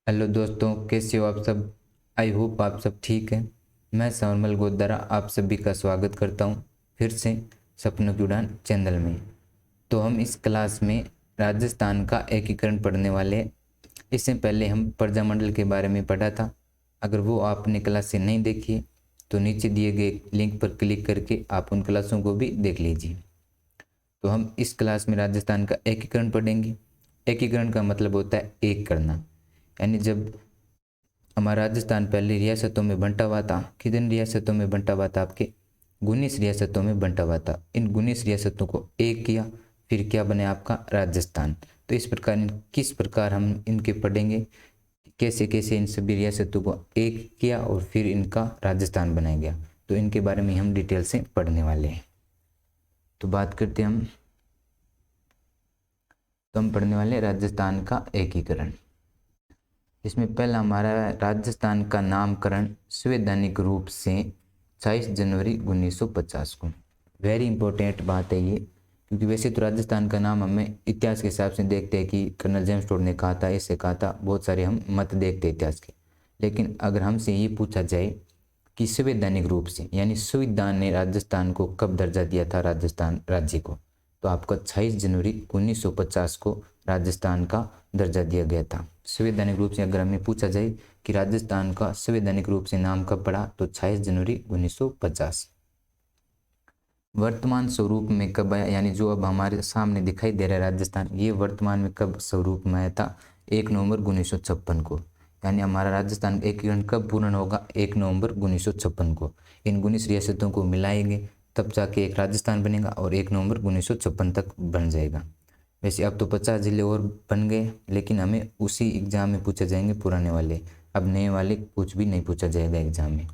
Hello दोस्तों, कैसे हो आप सब। आई होप आप सब ठीक हैं। मैं सावरमल गोदारा आप सभी का स्वागत करता हूं फिर से सपनों की उड़ान चैनल में। तो हम इस क्लास में राजस्थान का एकीकरण पढ़ने वाले हैं। इससे पहले हम प्रजामंडल के बारे में पढ़ा था। अगर वो आपने क्लास से नहीं देखी तो नीचे दिए गए लिंक पर क्लिक करके आप उन क्लासों को भी देख लीजिए। तो हम इस क्लास में राजस्थान का एकीकरण पढ़ेंगे। एकीकरण का मतलब होता है एक करना, यानी जब हमारा राजस्थान पहले रियासतों में बंटा हुआ था। कितनी रियासतों में बंटा हुआ था? आपके 19 रियासतों में बंटा हुआ था। इन 19 रियासतों को एक किया, फिर क्या बने आपका राजस्थान। तो इस प्रकार किस प्रकार हम इनके पढ़ेंगे, कैसे कैसे इन सभी रियासतों को एक किया और फिर इनका राजस्थान बनाया गया। तो इनके बारे में हम डिटेल से पढ़ने वाले हैं। तो बात करते हैं हम पढ़ने वाले हैं राजस्थान का एकीकरण। इसमें पहला हमारा राजस्थान का नामकरण संवैधानिक रूप से 26 जनवरी 1950 को। वेरी इंपॉर्टेंट बात है ये, क्योंकि वैसे तो राजस्थान का नाम हमें इतिहास के हिसाब से देखते हैं कि कर्नल जेम्स टोड ने कहा था, ऐसे कहा था, बहुत सारे हम मत देखते हैं इतिहास के। लेकिन अगर हमसे ये पूछा जाए कि संवैधानिक रूप से, यानी संविधान ने राजस्थान को कब दर्जा दिया था राजस्थान राज्य को, तो आपका 26 जनवरी 1950 को राजस्थान का दर्जा दिया गया था। संवैधानिक रूप से अगर हमें पूछा जाए कि राजस्थान का संवैधानिक रूप से नाम कब पड़ा, तो 26 जनवरी 1950। वर्तमान स्वरूप में कब आया, यानी जो अब हमारे सामने दिखाई दे रहा है राजस्थान, ये वर्तमान में कब स्वरूप में आया था? 1 नवंबर 1956 को। यानी हमारा राजस्थान एकीकरण कब पूर्ण होगा? 1 नवंबर 1956 को। इन 19 रियासतों को मिलाएंगे तब जाके एक राजस्थान बनेगा और 1 नवंबर 1956 तक बन जाएगा। वैसे अब तो 50 जिले और बन गए, लेकिन हमें उसी एग्जाम में पूछे जाएंगे पुराने वाले। अब नए वाले कुछ भी नहीं पूछा जाएगा एग्जाम में।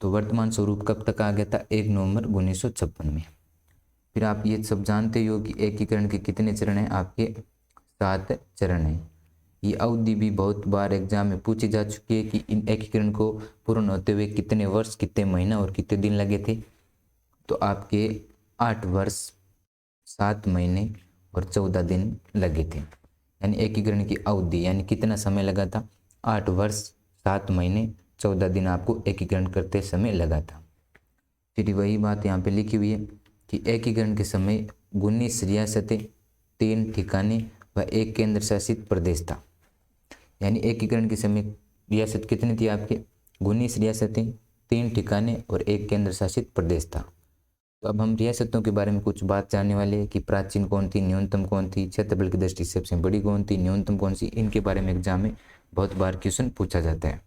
तो वर्तमान स्वरूप कब तक आ गया था? 1 नवंबर 1956 में। फिर आप ये सब जानते ही हो कि एकीकरण के कितने चरण हैं? आपके 7 चरण हैं। ये अवधि भी बहुत बार एग्जाम में पूछी जा चुकी है कि इन एकीकरण को पूर्ण होते हुए कितने वर्ष, कितने महीना और कितने दिन लगे थे। तो आपके 8 वर्ष 7 महीने और 14 दिन लगे थे। यानी एकीकरण की अवधि, यानी कितना समय लगा था? 8 वर्ष 7 महीने 14 दिन आपको एकीकरण करते समय लगा था। फिर वही बात यहाँ पे लिखी हुई है कि एकीकरण के समय 19 रियासतें, 3 ठिकाने व 1 केंद्र शासित प्रदेश था। यानी एकीकरण के समय रियासत कितनी थी आपके? 19 रियासतें, 3 ठिकाने और 1 केंद्र शासित प्रदेश था। तो अब हम रियासतों के बारे में कुछ बात जानने वाले हैं कि प्राचीन कौन थी, न्यूनतम कौन थी, क्षेत्रफल की दृष्टि से सबसे बड़ी कौन थी, न्यूनतम कौन सी। इनके बारे में एग्जाम में बहुत बार क्वेश्चन पूछा जाता है।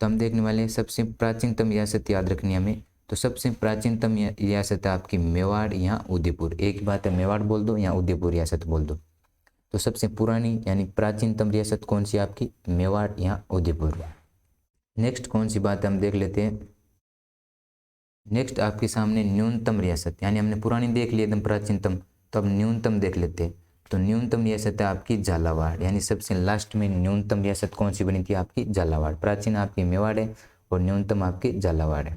तो हम देखने वाले हैं सबसे प्राचीनतम रियासत याद रखनी हमें। तो सबसे प्राचीनतम रियासत है आपकी मेवाड़ या उदयपुर। एक ही बात है, मेवाड़ बोल दो या उदयपुर रियासत बोल दो। तो सबसे पुरानी यानी प्राचीनतम रियासत कौन सी आपकी? मेवाड़ या उदयपुर। नेक्स्ट कौन सी बात हम देख लेते हैं। नेक्स्ट आपके सामने न्यूनतम रियासत, यानी हमने पुरानी देख ली एकदम प्राचीनतम, तो अब न्यूनतम देख लेते हैं। तो न्यूनतम रियासत है आपकी झालावाड़, यानी सबसे लास्ट में न्यूनतम रियासत कौन सी बनी थी? आपकी झालावाड़। प्राचीन आपकी मेवाड़ है और न्यूनतम आपकी झालावाड़ है।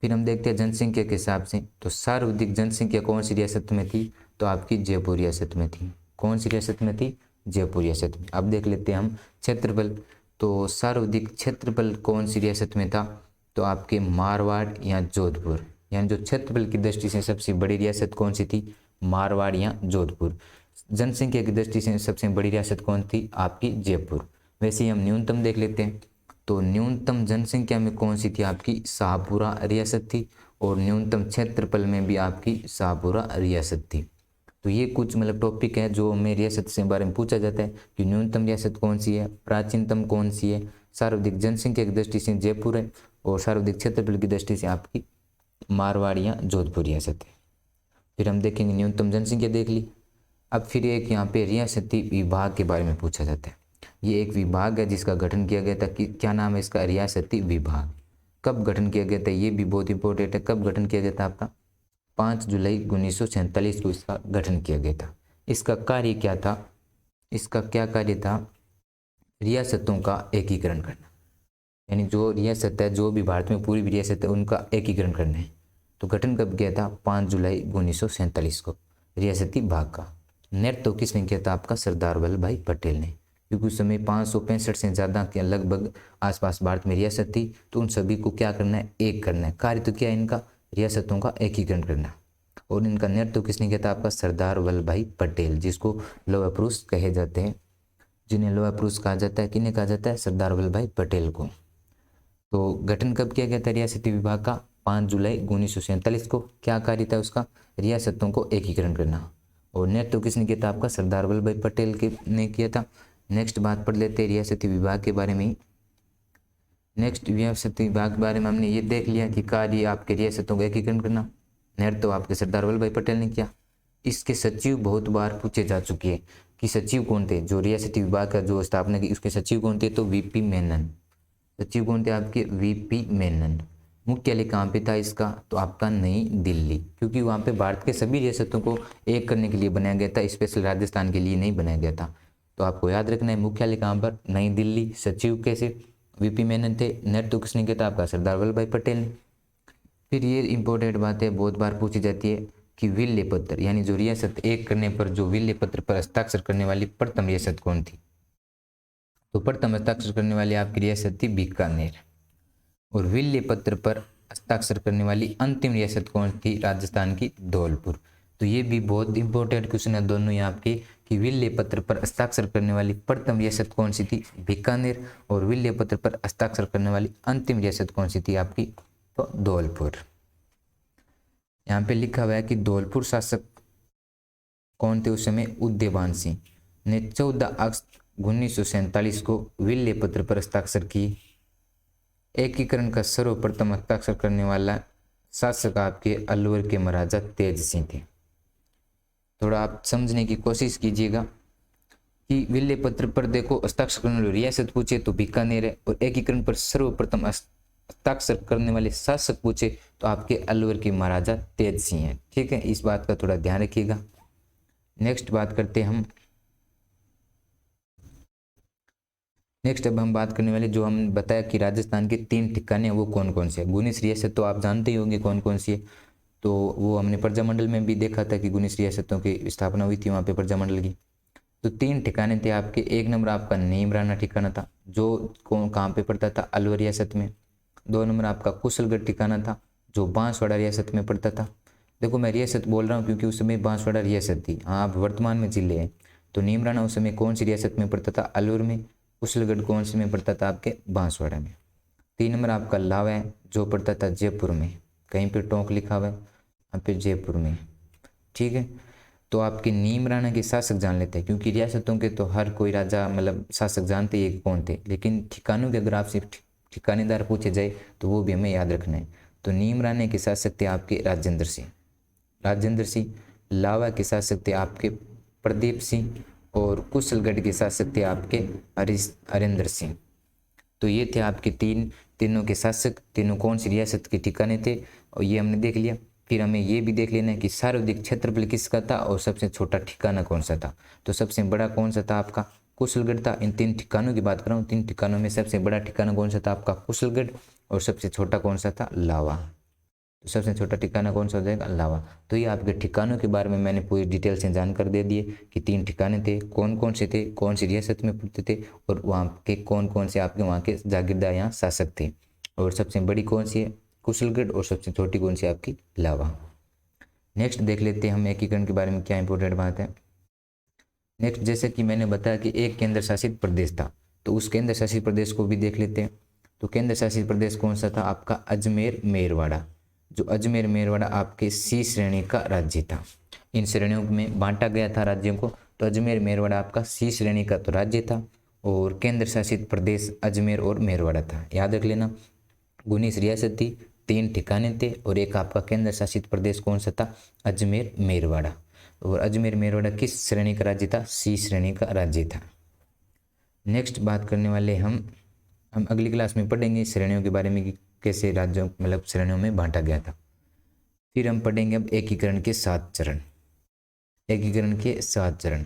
फिर हम देखते हैं जनसंख्या के हिसाब से, तो सर्वाधिक जनसंख्या कौन सी रियासत में थी? तो आपकी जयपुर रियासत में थी। कौन सी रियासत में थी? जयपुर रियासत में। अब देख लेते हैं हम क्षेत्रफल। तो सर्वाधिक क्षेत्रफल कौन सी रियासत में था? तो आपके मारवाड़ या जोधपुर। यानी जो क्षेत्रफल की दृष्टि से सबसे बड़ी रियासत कौन सी थी? मारवाड़ या जोधपुर। जनसंख्या की दृष्टि से सबसे बड़ी रियासत कौन थी? आपकी जयपुर। वैसे ही हम न्यूनतम देख लेते हैं। तो न्यूनतम जनसंख्या में कौन सी थी? आपकी शाहपुरा रियासत थी। और न्यूनतम क्षेत्रफल में भी आपकी शाहपुरा रियासत थी। तो ये कुछ मतलब टॉपिक है जो हमें रियासत से बारे में पूछा जाता है कि न्यूनतम रियासत कौन सी है, प्राचीनतम कौन सी है, सर्वाधिक जनसंख्या की दृष्टि से जयपुर है और सर्वाधिक क्षेत्रफल की दृष्टि से आपकी मारवाड़ या जोधपुर रियासत है। फिर हम देखेंगे न्यूनतम जनसंख्या देख ली। अब फिर एक यहाँ पे रियासती विभाग के बारे में पूछा जाता है। ये एक विभाग है जिसका गठन किया गया था कि क्या नाम है इसका? रियासती विभाग। कब गठन किया गया था? ये भी बहुत इंपॉर्टेंट है। कब गठन किया गया था आपका? 5 जुलाई 1947 को इसका गठन किया गया था। इसका कार्य क्या था? इसका क्या कार्य था? रियासतों का एकीकरण करना। यानी जो रियासत है, जो भी भारत में पूरी भी रियासत है, उनका एकीकरण करना है। तो गठन कब किया था? 5 जुलाई 1947 को रियासती भाग का। नेतृत्व किसने किया था? आपका सरदार वल्लभ भाई पटेल ने। क्योंकि उस समय 565 से ज़्यादा के लगभग आसपास भारत में रियासत थी। तो उन सभी को क्या करना है, एक करना है। कार्य तो क्या है इनका, रियासतों का एकीकरण करना। और इनका नेतृत्व किसने किया था, आपका सरदार वल्लभ भाई पटेल, जिसको लौह पुरुष कहे जाते हैं, जिन्हें लौह पुरुष कहा जाता है। किन्हें कहा जाता है, सरदार वल्लभ भाई पटेल को। तो गठन कब किया गया था रियासती विभाग का, 5 जुलाई 1947 को। क्या कार्य था उसका, रियासतों को एकीकरण करना। और नेतृत्व किसने किया था, आपका सरदार वल्लभ भाई पटेल के ने किया था। नेक्स्ट बात पढ़ लेते हैं रियासती विभाग के बारे में। नेक्स्ट रियासती विभाग के बारे में हमने ये देख लिया कि कार्य आपके रियासतों को एकीकरण करना, नेतृत्व आपके सरदार वल्लभ भाई पटेल ने किया। इसके सचिव बहुत बार पूछे जा चुके हैं कि सचिव कौन थे, जो रियासती विभाग का जो स्थापना की उसके सचिव कौन थे, तो वीपी मेनन। सचिव कौन थे आपके, वीपी मेनन। मुख्यालय कहाँ पे था इसका, तो आपका नई दिल्ली, क्योंकि वहाँ पे भारत के सभी रियासतों को एक करने के लिए बनाया गया था, स्पेशल राजस्थान के लिए नहीं बनाया गया था। तो आपको याद रखना है मुख्यालय कहाँ पर, नई दिल्ली। सचिव कैसे, वीपी मेनन थे। नेतृत्व किसने किया था, आपका सरदार वल्लभ भाई पटेल ने। फिर ये इंपॉर्टेंट बात है, बहुत बार पूछी जाती है कि विल्य पत्र, यानी जो रियासत एक करने पर जो विल्य पत्र पर हस्ताक्षर करने वाली प्रथम रियासत कौन थी, तो प्रथम हस्ताक्षर करने वाली आपकी रियासत थी बीकानेर। और विल्य पत्र पर हस्ताक्षर करने वाली अंतिम रियासत कौन थी, राजस्थान की धौलपुर। तो ये भी बहुत इंपॉर्टेंट क्वेश्चन है दोनों ही आपके, कि विल्य पत्र पर हस्ताक्षर करने वाली प्रथम रियासत कौन सी थी, बीकानेर। और विल्य पत्र पर हस्ताक्षर करने वाली अंतिम रियासत कौन सी थी आपकी, तो धौलपुर। यहाँ पे लिखा हुआ है कि धौलपुर शासक कौन थे उस समय, उदयभान सिंह ने 14 अगस्त 1947 को विल्य पत्र पर हस्ताक्षर किए। एकीकरण का सर्वप्रथम हस्ताक्षर करने वाला शासक आपके अलवर के महाराजा तेज सिंह थे। थोड़ा आप समझने की कोशिश कीजिएगा कि विल्य पत्र पर देखो हस्ताक्षर करने वाली रियासत पूछे तो बीकानेर है, और एकीकरण पर सर्वप्रथम हस्ताक्षर करने वाले शासक पूछे तो आपके अलवर के महाराजा तेज सिंह हैं। ठीक है, इस बात का थोड़ा ध्यान रखिएगा। नेक्स्ट बात करते हैं हम, नेक्स्ट अब हम बात करने वाले, जो हम बताया कि राजस्थान के 3 ठिकाने हैं वो कौन कौन से हैं। गुनिस रियासत तो आप जानते ही होंगे कौन कौन सी है, तो वो हमने प्रजामंडल में भी देखा था कि गुनिस रियासतों की स्थापना हुई थी वहाँ पे प्रजामंडल की। तो 3 ठिकाने थे आपके। एक नंबर आपका नीमराना ठिकाना था, जो कौन कहाँ पे पड़ता था, अलवर रियासत में। 2 नंबर आपका कुशलगढ़ ठिकाना था, जो बांसवाड़ा रियासत में पड़ता था। देखो मैं रियासत बोल रहा हूँ क्योंकि उस समय बांसवाड़ा रियासत थी, हाँ आप वर्तमान में जिले हैं। तो नीमराना उस समय कौन सी रियासत में पड़ता था, अलवर में। कुशलगढ़ कौन से में पड़ता था, आपके बांसवाड़ा में। 3 नंबर आपका लावा है, जो पड़ता था जयपुर में, कहीं पे टोंक लिखा हुआ है, यहाँ पे जयपुर में। ठीक है, तो आपके नीमराना के शासक जान लेते हैं, क्योंकि रियासतों के तो हर कोई राजा मतलब शासक जानते ही कौन थे, लेकिन ठिकानों के अगर आपसे ठिकानेदार पूछे जाए तो वो भी हमें याद रखना है। तो नीमराना के शासक थे आपके राजेंद्र सिंह। लावा के शासक थे आपके प्रदीप सिंह, और कुशलगढ़ के शासक थे आपके हरिंदर सिंह। तो ये थे आपके तीनों के शासक, तीनों कौन सी रियासत के ठिकाने थे, और ये हमने देख लिया। फिर हमें ये भी देख लेना है कि सर्वाधिक क्षेत्रफल किसका था और सबसे छोटा ठिकाना कौन सा था। तो सबसे बड़ा कौन सा था, आपका कुशलगढ़ था। इन 3 ठिकानों की बात कर रहा हूँ, 3 ठिकानों में सबसे बड़ा ठिकाना कौन सा था, आपका कुशलगढ़, और सबसे छोटा कौन सा था, लावा। तो सबसे छोटा ठिकाना कौन सा हो जाएगा, लावा। तो ये आपके ठिकानों के बारे में मैंने पूरी डिटेल से जानकर दे दिए कि 3 ठिकाने थे, कौन कौन से थे, कौन सी रियासत में पड़ते थे, और वहाँ के कौन कौन से आपके वहाँ के जागीरदार यहाँ शासक थे, और सबसे बड़ी कौन सी है, कुशलगढ़, और सबसे छोटी कौन सी आपकी, लावा। नेक्स्ट देख लेते हैं हम एकीकरण के बारे में क्या इंपॉर्टेंट बात है। नेक्स्ट, जैसे कि मैंने बताया कि एक केंद्र शासित प्रदेश था, तो उस केंद्र शासित प्रदेश को भी देख लेते हैं। तो केंद्र शासित प्रदेश कौन सा था, आपका अजमेर मेरवाड़ा। जो अजमेर मेरवाड़ा आपके सी श्रेणी का राज्य था। इन श्रेणियों में बांटा गया था राज्यों को, तो अजमेर मेरवाड़ा आपका सी श्रेणी का तो राज्य था, और केंद्र शासित प्रदेश अजमेर और मेरवाड़ा था। याद रख लेना, 19 रियासत थी, 3 ठिकाने थे, और एक आपका केंद्र शासित प्रदेश कौन सा था, अजमेर मेरवाड़ा। और अजमेर मेरवाड़ा किस श्रेणी का राज्य था, सी श्रेणी का राज्य था। नेक्स्ट बात करने वाले हम अगली क्लास में पढ़ेंगे श्रेणियों के बारे में कि कैसे राज्यों मतलब श्रेणियों में बांटा गया था। फिर हम पढ़ेंगे अब एकीकरण के 7 चरण। एकीकरण के 7 चरण,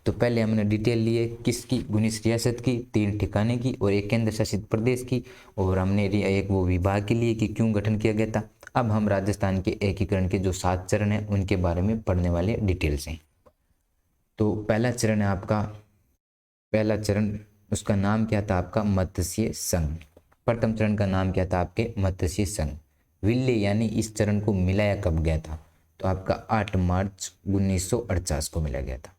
तो पहले हमने डिटेल लिए किसकी, 19 रियासत की, 3 ठिकाने की, और एक केंद्र शासित प्रदेश की, और हमने एक वो विभाग के लिए कि क्यों गठन किया गया था। अब हम राजस्थान के एकीकरण के जो 7 चरण हैं उनके बारे में पढ़ने वाले डिटेल से। तो पहला चरण है आपका पहला चरण उसका नाम क्या था आपका मत्स्य संघ। प्रथम चरण का नाम क्या था आपके मत्स्य संघ। विल्य यानी इस चरण को मिलाया कब गया था, तो आपका 8 मार्च 1948 को मिला गया था।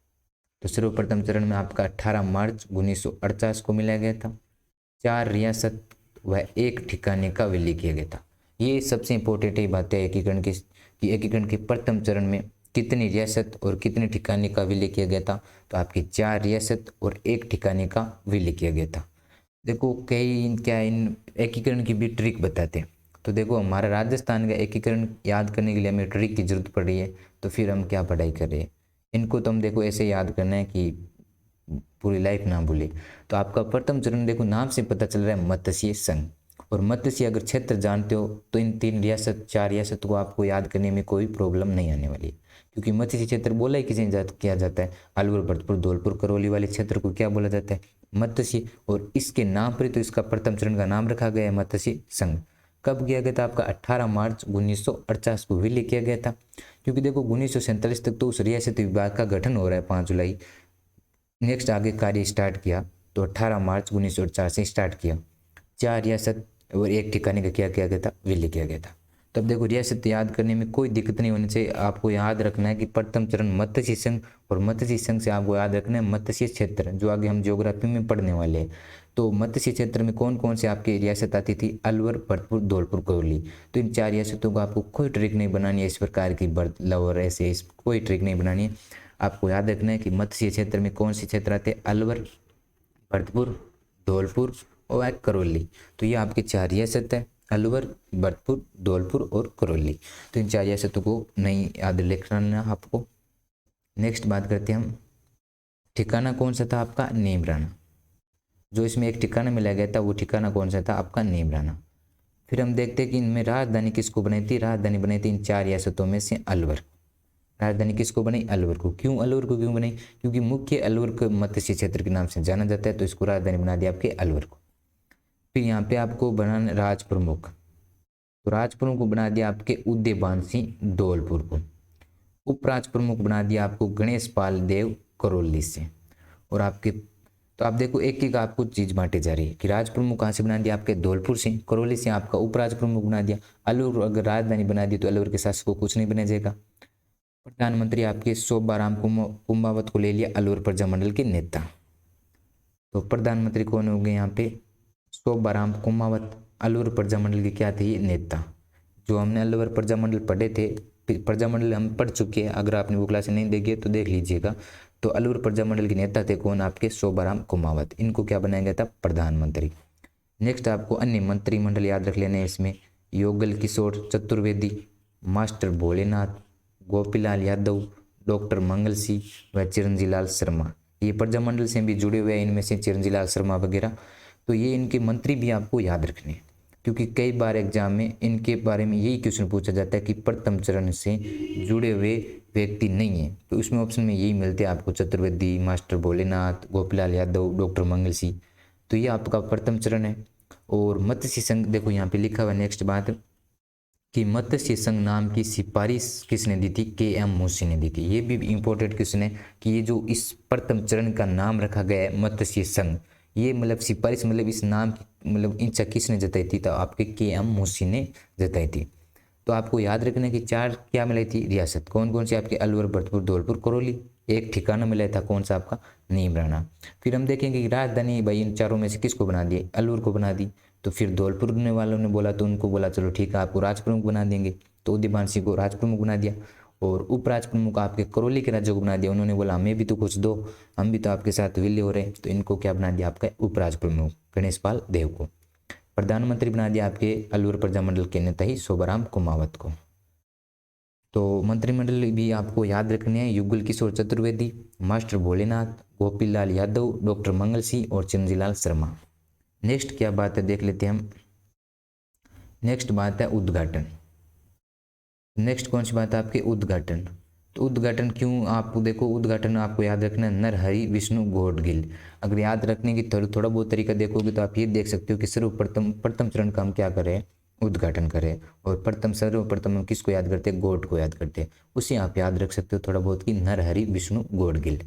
तो सर्वप्रथम चरण में आपका 18 मार्च 1948 को मिलाया गया था। 4 रियासत व एक ठिकाने का विलय किया गया था। ये सबसे इंपॉर्टेंट बात है एकीकरण की, कि एकीकरण के प्रथम चरण में कितनी रियासत और कितने ठिकाने का विलय किया गया था, तो आपकी 4 रियासत और एक ठिकाने का विलय किया गया था। देखो कई क्या इन एकीकरण की भी ट्रिक बताते हैं। तो देखो हमारा राजस्थान का एकीकरण याद करने के लिए हमें ट्रिक की जरूरत पड़ रही है, तो फिर हम क्या पढ़ाई कर रहे हैं। इनको तो हम देखो ऐसे याद करना है कि पूरी लाइफ ना भूले। तो आपका प्रथम चरण देखो नाम से पता चल रहा है मत्स्य संघ, और मत्स्य अगर क्षेत्र जानते हो तो इन 3 रियासत 4 रियासत को आपको याद करने में कोई प्रॉब्लम नहीं आने वाली, क्योंकि मत्स्य क्षेत्र बोला ही किसी ने किया जाता है। अलवर भरतपुर धौलपुर करौली वाले क्षेत्र को क्या बोला जाता है, मत्स्य, और इसके नाम पर तो इसका प्रथम चरण का नाम रखा गया है मत्स्य संघ। कब किया गया था आपका 18 मार्च 1948 को विलय किया गया था, क्योंकि देखो 1947 तक तो उस रियासती विभाग का गठन हो रहा है 5 जुलाई। नेक्स्ट आगे कार्य स्टार्ट किया तो 18 मार्च 1948 से स्टार्ट किया। 4 रियासत और एक ठिकाने का क्या किया गया था, विलय किया गया था। तब देखो रियासत याद करने में कोई दिक्कत नहीं होनी चाहिए। आपको याद रखना है कि प्रथम चरण मत्स्य संघ, और मत्स्य संघ से आपको याद रखना है मत्स्य क्षेत्र, जो आगे हम ज्योग्राफी में पढ़ने वाले हैं। तो मत्स्य क्षेत्र में कौन कौन से आपकी रियासत आती थी, अलवर भरतपुर धौलपुर करौली। तो इन 4 रियासतों को आपको कोई ट्रिक नहीं बनानी है इस प्रकार की बदलाव और ऐसे कोई ट्रिक नहीं बनानी है। आपको याद रखना है कि मत्स्य क्षेत्र में कौन से क्षेत्र आते हैं, अलवर भरतपुर धौलपुर और करौली। तो ये आपकी 4 रियासत है, अलवर भरतपुर धौलपुर और करौली। तो इन 4 रियासतों को नहीं याद रखना आपको। नेक्स्ट बात करते हैं हम, ठिकाना कौन सा था आपका, नीमराना। जो इसमें एक ठिकाना मिला गया था वो ठिकाना कौन सा था आपका, नीमराना। फिर हम देखते हैं कि इनमें राजधानी किसको बनाई थी, राजधानी बनाई थी इन 4 रियासतों में से अलवर। राजधानी किसको बनाई, अलवर को। क्यों अलवर को क्यों बनाई, क्योंकि मुख्य अलवर को मत्स्य क्षेत्र के नाम से जाना जाता है, तो इसको राजधानी बना दिया आपके अलवर को। फिर यहाँ पे आपको बनाना राज प्रमुख, तो राज प्रमुख को बना दिया आपके उदयभान सिंह धौलपुर को। उपराज प्रमुख बना दिया आपको गणेश पाल देव करौली से। और आपके तो आप देखो एक एक आपको चीज बांटे जा रही है कि राज प्रमुख कहाँ से बना दिया आपके धौलपुर से, करौली से आपका उपराज प्रमुख बना दिया। अलवर अगर राजधानी बना दी तो अलवर के शासक को कुछ नहीं बना जाएगा। प्रधानमंत्री आपके शोभाराम कुंभावत को ले लिया अलवर प्रजामंडल के नेता। तो प्रधानमंत्री कौन हो गए यहाँ पे, शोभाराम कुंभावत, अलवर प्रजामंडल के क्या थे, नेता। जो हमने अलवर प्रजामंडल पढ़े थे, प्रजामंडल हम पढ़ चुके हैं, अगर आपने वो क्लास नहीं देखी तो देख लीजिएगा। तो अलवर प्रजामंडल के नेता थे कौन आपके, शोभाराम कुंभावत। इनको क्या बनाया गया था, प्रधानमंत्री। नेक्स्ट आपको अन्य मंत्रिमंडल याद रख लेना है इसमें, योगल किशोर चतुर्वेदी, मास्टर भोलेनाथ, गोपीलाल यादव, डॉक्टर मंगल सिंह व चिरंजीवी लाल शर्मा। ये प्रजामंडल से भी जुड़े हुए हैं, इनमें से चिरंजीवी लाल शर्मा वगैरह। तो ये इनके मंत्री भी आपको याद रखने हैं, क्योंकि कई बार एग्जाम में इनके बारे में यही क्वेश्चन पूछा जाता है कि प्रथम चरण से जुड़े हुए व्यक्ति नहीं है। तो इसमें ऑप्शन में यही मिलते हैं आपको, चतुर्वेदी, मास्टर भोलेनाथ, गोपीलाल यादव, डॉक्टर मंगल सिंह। तो ये आपका प्रथम चरण है। और मत्स्य संघ देखो यहाँ पे लिखा हुआ नेक्स्ट बात कि मत्स्य संघ नाम की सिफारिश किसने दी थी, के.एम. मुंशी ने दी थी। ये भी इंपॉर्टेंट क्वेश्चन है कि ये जो इस प्रथम चरण का नाम रखा गया है मत्स्य संघ, ये मतलब सिफारिश मतलब इस नाम की मतलब इच्छा किसने जताई थी, तो आपके के.एम. मुंशी ने जताई थी। तो आपको याद रखना है कि 4 क्या मिलाई थी रियासत, कौन कौन सी आपके, अलवर भरतपुर धौलपुर करौली। एक ठिकाना मिला था कौन सा आपका, नीमराना। फिर हम देखेंगे कि राजधानी भाई इन चारों में से किसको बना दिए, अलवर को बना दी। तो फिर धौलपुर ने वालों ने बोला तो उनको बोला चलो ठीक है आपको राज प्रमुख बना देंगे, तो उदयभान सिंह को राज प्रमुख बना दिया। और उपराज प्रमुख आपके करौली के राज्य को बना दिया, उन्होंने बोला हमें भी तो कुछ दो, हम भी तो आपके साथ विलय हो रहे हैं। तो इनको क्या बना दिया आपका उपराज प्रमुख गणेश पाल देव को। प्रधानमंत्री बना दिया आपके अलवर प्रजामंडल के नेता ही शोभाराम कुंभावत को। तो मंत्रिमंडल भी आपको याद रखने हैं, युगल किशोर चतुर्वेदी, मास्टर भोलेनाथ, गोपीलाल यादव, डॉक्टर मंगल सिंह और चिरंजीवी लाल शर्मा। नेक्स्ट क्या बात है देख लेते हैं हम। नेक्स्ट बात है उद्घाटन। नेक्स्ट कौन सी बात है आपके, उद्घाटन। तो उद्घाटन क्यों, आपको देखो उद्घाटन आपको याद रखना है नरहरि विष्णु गौडगिल। अगर याद रखने की थोड़ा बहुत तरीका देखोगे तो आप ये देख सकते हो कि प्रथम चरण का हम क्या करें, उद्घाटन करें। और सर्वप्रथम हम किसको याद करते हैं, गौड को याद करते हैं। उसे आप याद रख सकते हो थोड़ा बहुत कि नरहरि विष्णु गौडगिल।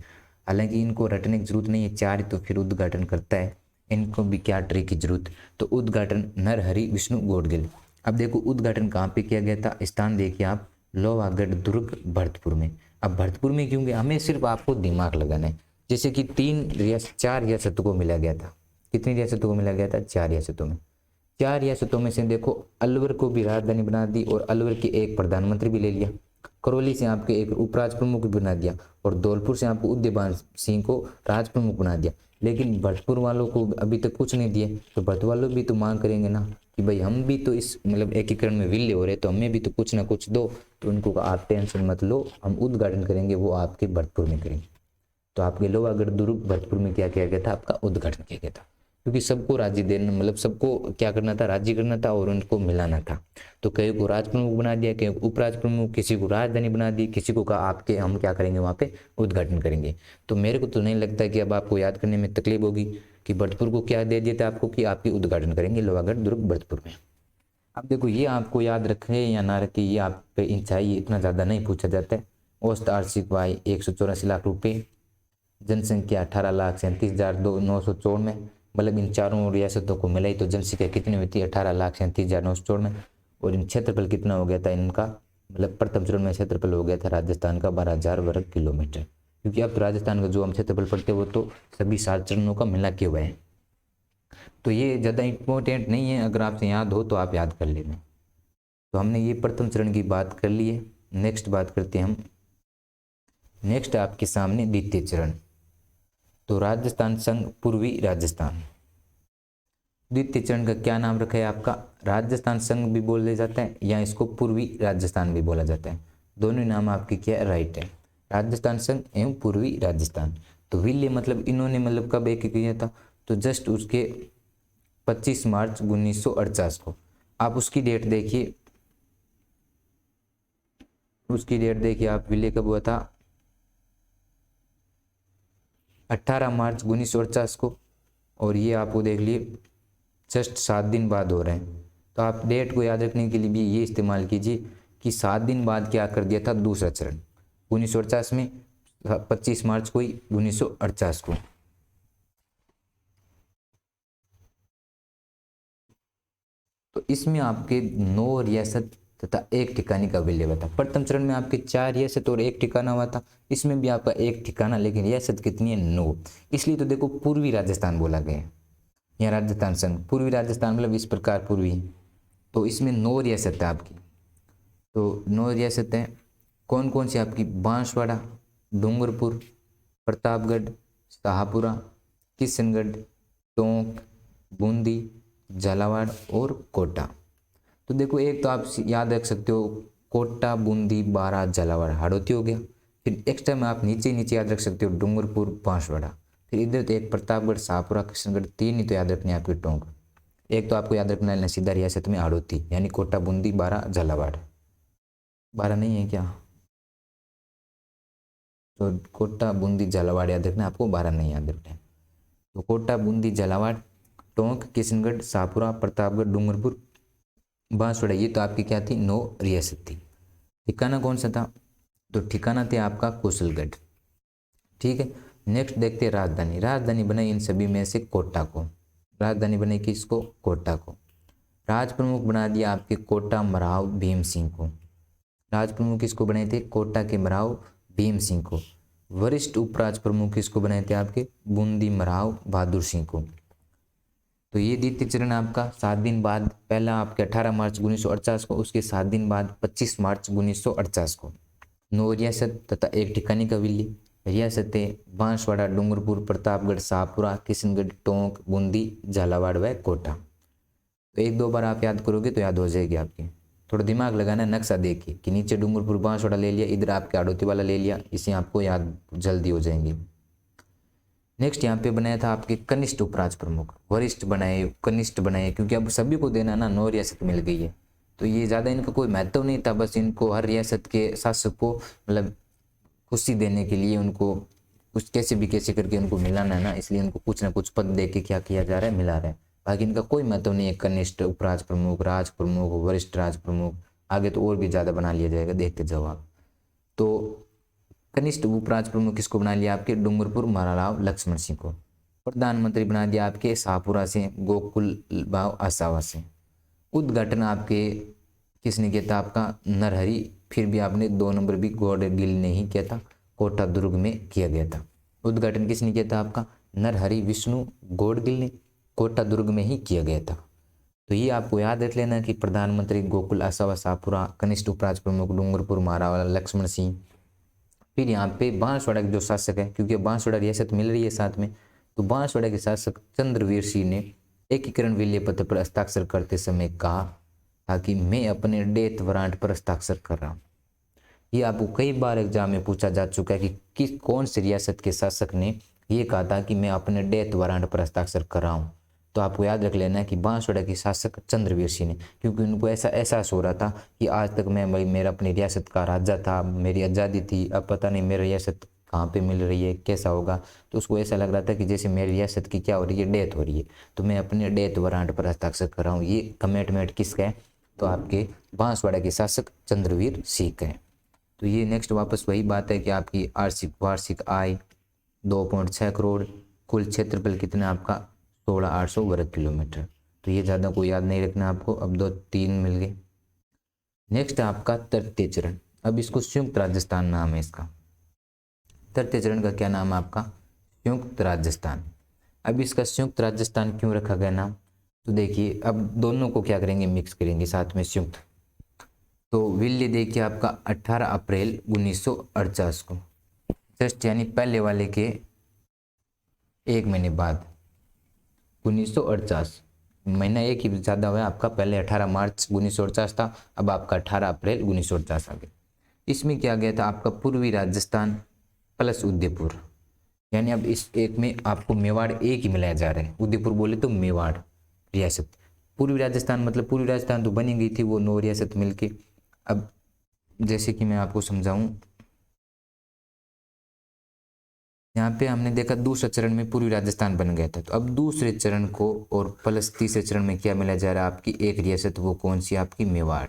हालांकि इनको रटने की जरूरत नहीं है, 4 तो फिर उद्घाटन करता है, इनको भी क्या ट्रिक की जरूरत। तो उद्घाटन नरहरि विष्णु गोडगिल। अब देखो उद्घाटन कहाँ पे किया गया था, स्थान देखिए आप, लोहागढ़ दुर्ग भरतपुर में। अब भरतपुर में क्योंकि हमें सिर्फ आपको दिमाग लगाना है। जैसे कि 4 रियासतों को मिला गया था, कितनी रियासतों को मिला गया था, 4 रियासतों में। 4 रियासतों में से देखो अलवर को भी राजधानी बना दी और अलवर के एक प्रधानमंत्री भी ले लिया। करौली से आपके एक उपराज प्रमुख भी बना दिया और धौलपुर से आपको उदयभान सिंह को राज प्रमुख बना दिया। लेकिन भरतपुर वालों को अभी तक कुछ नहीं दिए, तो भरतपुर वालों भी तो मांग करेंगे ना कि भाई हम भी तो इस मतलब एकीकरण में विलय हो रहे, तो हमें भी तो कुछ ना कुछ दो। तो उनको आप टेंशन मत लो, हम उद्घाटन करेंगे वो आपके भरतपुर में करेंगे। तो आपके लोहागढ़ दुर्ग भरतपुर में क्या किया गया था, आपका उद्घाटन किया गया था, क्योंकि सबको राजी देना मतलब सबको क्या करना था, राजी करना था और उनको मिलाना था। तो कई को राज प्रमुख बना दिया, कई को उपराज प्रमुख, किसी को राजधानी बना दी, किसी को कहा आपके हम क्या करेंगे वहाँ पे उद्घाटन करेंगे। तो मेरे को तो नहीं लगता कि अब आपको याद करने में तकलीफ होगी कि भरतपुर को क्या दे दिया था आपको कि आपकी उद्घाटन करेंगे लोहागढ़ दुर्ग भरतपुर में। अब देखो ये आपको याद रखे या ना रखे ये आप पे चाहिए, इतना ज़्यादा नहीं पूछा जाता है। औसत आर्थिक आय 184 लाख रुपये, जनसंख्या 18,37,994, मतलब इन चारों रियासतों को मिलाई तो जनसंख्या कितनी हुई थी, 18,37,994। और इन क्षेत्रफल कितना हो गया था इनका, मतलब प्रथम चरण में क्षेत्रफल हो गया था राजस्थान का 12,000 वर्ग किलोमीटर। क्योंकि अब तो राजस्थान का जो हम क्षेत्रफल पढ़ते हैं वो तो सभी 7 चरणों का मिला के हुआ है, तो ये ज़्यादा इम्पोर्टेंट नहीं है, अगर आपसे याद हो तो आप याद कर लेना। तो हमने ये प्रथम चरण की बात कर ली है। नेक्स्ट बात करते हैं हम, नेक्स्ट आपके सामने द्वितीय चरण। तो राजस्थान संघ पूर्वी राजस्थान, द्वितीय चरण का क्या नाम रखा है आपका, राजस्थान संघ भी बोला जाता है या इसको पूर्वी राजस्थान भी बोला जाता है, दोनों नाम आपके क्या है, राइट है, राजस्थान संघ एवं पूर्वी राजस्थान। तो विलय मतलब इन्होंने मतलब कब एक किया था, तो जस्ट उसके 25 मार्च 1948 को। आप उसकी डेट देखिए, उसकी डेट देखिए आप, विलय कब हुआ था, 18 मार्च 1949 को। और ये आपको देख लिए जस्ट 7 दिन बाद हो रहे हैं। तो आप डेट को याद रखने के लिए भी ये इस्तेमाल कीजिए कि 7 दिन बाद क्या कर दिया था दूसरा चरण, 1949 में 25 मार्च को ही 1948 को। तो इसमें आपके 9 रियासत तथा 1 ठिकाने का विलय हुआ था। प्रथम चरण में आपके 4 रियासत और 1 ठिकाना हुआ था, इसमें भी आपका 1 ठिकाना, लेकिन रियासत कितनी है, 9। इसलिए तो देखो पूर्वी राजस्थान बोला गया, या राजस्थान संघ पूर्वी राजस्थान मतलब इस प्रकार पूर्वी। तो इसमें 9 रियासत है आपकी, तो 9 रियासत हैं, कौन कौन सी आपकी, बांसवाड़ा, डूंगरपुर, प्रतापगढ़, शाहपुरा, किशनगढ़, टोंक, बूंदी, झालावाड़ और कोटा। तो देखो एक तो आप याद रख सकते हो, कोटा, बूंदी, बारा, झालावाड़, हाड़ौती हो गया। फिर एक्स्ट्रा में आप नीचे नीचे याद रख सकते हो, डूंगरपुर, बांसवाड़ा। फिर इधर तो एक प्रतापगढ़, शाहपुरा, किशनगढ़, 3 ही तो याद रखने आपके टोंक। एक तो आपको याद रखना है सीधा रियासत में हाड़ौती, यानी कोटा, बूंदी, बारा, झालावाड़। 12 नहीं है क्या, तो कोटा, बूंदी, झालावाड़ याद रखना आपको, 12 नहीं याद रखना है। तो कोटा, बूंदी, झालावाड़, टोंक, किशनगढ़, शाहपुरा, प्रतापगढ़, डूंगरपुर, बांसवाड़ा, ये तो आपकी क्या थी, 9 रियासत थी। ठिकाना कौन सा था, तो ठिकाना थे आपका कुशलगढ़। ठीक है, नेक्स्ट देखते हैं राजधानी। राजधानी बनाई इन सभी में से कोटा को, राजधानी बने किसको, कोटा को। राज प्रमुख बना दिया आपके कोटा मराव भीम सिंह को, राज प्रमुख किसको बनाए थे, कोटा के मराव भीम सिंह को। वरिष्ठ उपराज प्रमुख किसको बनाए थे आपके, बूंदी मराव बहादुर सिंह को। तो ये द्वितीय चरण आपका 7 दिन बाद, पहला आपके 18 मार्च 1948 को, उसके 7 दिन बाद 25 मार्च 1948 को। 9 रियासत तथा 1 ठिकाने का विलय। रियासतें बांसवाड़ा, डूंगरपुर, प्रतापगढ़, शाहपुरा, किशनगढ़, टोंक, बूंदी, झालावाड़ व कोटा। तो 1-2 बार आप याद करोगे तो याद हो जाएगी आपकी। थोड़ा दिमाग लगाना, नक्शा देखिए कि नीचे डूंगरपुर, बांसवाड़ा ले लिया, इधर आपके हाड़ौती वाला ले लिया, इसे आपको याद जल्दी हो जाएंगे। नेक्स्ट यहाँ पे बनाया था आपके कनिष्ठ उपराज प्रमुख, वरिष्ठ बनाए, कनिष्ठ बनाए, क्योंकि अब सभी को देना ना, 9 रियासत मिल गई है, तो ये ज़्यादा इनका कोई महत्व नहीं था, बस इनको हर रियासत के शासक को मतलब खुशी देने के लिए उनको कुछ कैसे भी कैसे करके उनको मिलाना है ना, इसलिए उनको कुछ ना कुछ पद दे के क्या किया जा रहा है, मिला रहा है। बाकी इनका कोई महत्व नहीं है, कनिष्ठ उपराज प्रमुख, राज प्रमुख, वरिष्ठ राज प्रमुख, आगे तो और भी ज़्यादा बना लिया जाएगा, देखते जाओ आप। तो कनिष्ठ उपराज प्रमुख किसको बना लिया आपके डूंगरपुर महाराव लक्ष्मण सिंह को। प्रधानमंत्री बना दिया आपके शाहपुरा से गोकुल भाव आसावा से। उद्घाटन आपके किसने किया था आपका नरहरि, फिर भी आपने 2 नंबर भी गौड़गिल ने ही किया था, कोटा दुर्ग में किया गया था। उद्घाटन किसने किया था आपका नरहरि विष्णु गौड़गिल ने, कोटा दुर्ग में ही किया गया था। तो ये आपको याद रख लेना कि प्रधानमंत्री गोकुल आसावा शाहपुरा, कनिष्ठ उपराज प्रमुख डूंगरपुर महाराव लक्ष्मण सिंह। फिर यहाँ पे बांसवाड़ा के जो शासक है, क्योंकि बांसवाड़ा रियासत मिल रही है साथ में, तो बांसवाड़ा के शासक चंद्रवीर सिंह ने एकीकरण विलय पत्र पर हस्ताक्षर करते समय कहा था कि मैं अपने डेथ वारंट पर हस्ताक्षर कर रहा हूँ। ये आपको कई बार एग्जाम में पूछा जा चुका है कि कौन सी रियासत के शासक ने ये कहा था कि मैं अपने डेथ वारंट पर हस्ताक्षर कर रहा हूँ। तो आपको याद रख लेना है कि बांसवाड़ा के शासक चंद्रवीर सिंह ने, क्योंकि उनको ऐसा एहसास हो रहा था कि आज तक मैं मेरा अपनी रियासत का राजा था, मेरी आज़ादी थी, अब पता नहीं मेरी रियासत कहाँ पे मिल रही है, कैसा होगा। तो उसको ऐसा लग रहा था कि जैसे मेरी रियासत की क्या हो रही है, डेथ हो रही है, तो मैं अपने डेथ वारंट पर हस्ताक्षर कर रहा हूँ। ये कमिटमेंट किसका है, तो आपके बांसवाड़ा के शासक चंद्रवीर सिंह का है। तो ये नेक्स्ट वापस वही बात है कि आपकी वार्षिक आय 2.6 करोड़, कुल क्षेत्रफल कितना आपका 16,800 वर्ग किलोमीटर। तो ये ज़्यादा कोई याद नहीं रखना आपको, अब 2-3 मिल गए। नेक्स्ट आपका तृतीय चरण, अब इसको संयुक्त राजस्थान नाम है इसका। तृतीय चरण का क्या नाम है आपका संयुक्त राजस्थान। अब इसका संयुक्त राजस्थान क्यों रखा गया नाम, तो देखिए अब दोनों को क्या करेंगे, मिक्स करेंगे साथ में संयुक्त। तो विलय देखिए आपका 18 अप्रैल 1948 को, जस्ट यानी पहले वाले के 1 महीने बाद 1948, महीना एक ही ज़्यादा हुआ आपका, पहले 18 मार्च 1949 था, अब आपका 18 अप्रैल 1949 आ गया। इसमें क्या गया था आपका पूर्वी राजस्थान प्लस उदयपुर, यानी अब इस एक में आपको मेवाड़ एक ही मिलाया जा रहा है। उदयपुर बोले तो मेवाड़ रियासत, पूर्वी राजस्थान मतलब पूर्वी राजस्थान तो बनी गई थी वो 9 रियासत मिलके। अब जैसे कि मैं आपको समझाऊं, यहाँ पे हमने देखा दूसरे चरण में पूर्वी राजस्थान बन गया था, तो अब दूसरे चरण को और प्लस तीसरे चरण में क्या मिला जा रहा है आपकी एक रियासत, वो कौन सी आपकी मेवाड़।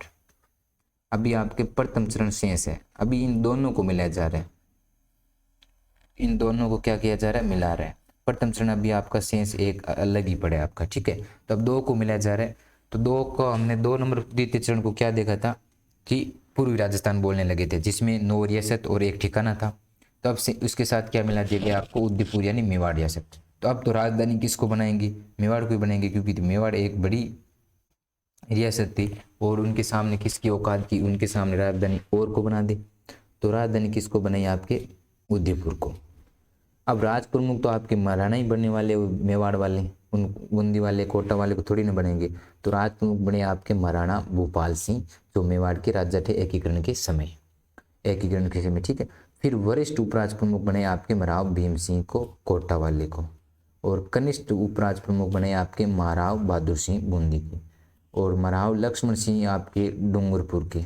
अभी आपके प्रथम चरण शेष है, अभी इन दोनों को मिलाया जा रहा है, इन दोनों को क्या किया जा रहा है, मिला रहा है। प्रथम चरण अभी आपका शेष एक अलग ही पड़े आपका, ठीक है। तो अब 2 को मिलाया जा रहा है, तो 2 को हमने 2 नंबर द्वितीय चरण को क्या देखा था कि पूर्वी राजस्थान बोलने लगे थे, जिसमें 9 रियासत और एक ठिकाना था। तो अब से उसके साथ क्या मिला दिया गया आपको उदयपुर यानी मेवाड़ रियासत। तो अब तो राजधानी किसको बनाएंगे, मेवाड़ को ही बनाएंगे, क्योंकि मेवाड़ एक बड़ी रियासत थी और उनके सामने किसकी औकात की, उनके सामने राजधानी और को बना दी। तो राजधानी किसको बनाई आपके उदयपुर को। अब राज प्रमुख तो आपके महाराणा ही बनने वाले, मेवाड़ वाले, उन बूंदी वाले कोटा वाले को थोड़ी ना बनेंगे। तो राज प्रमुख बने आपके महाराणा भूपाल सिंह, जो मेवाड़ के राजा थे एकीकरण के समय, ठीक है। फिर वरिष्ठ उपराज प्रमुख बने आपके महाराव भीम सिंह को, कोटा वाले को, और कनिष्ठ उपराज प्रमुख बने आपके महाराव बहादुर सिंह बूंदी के, और महाराव लक्ष्मण सिंह आपके डूंगरपुर के।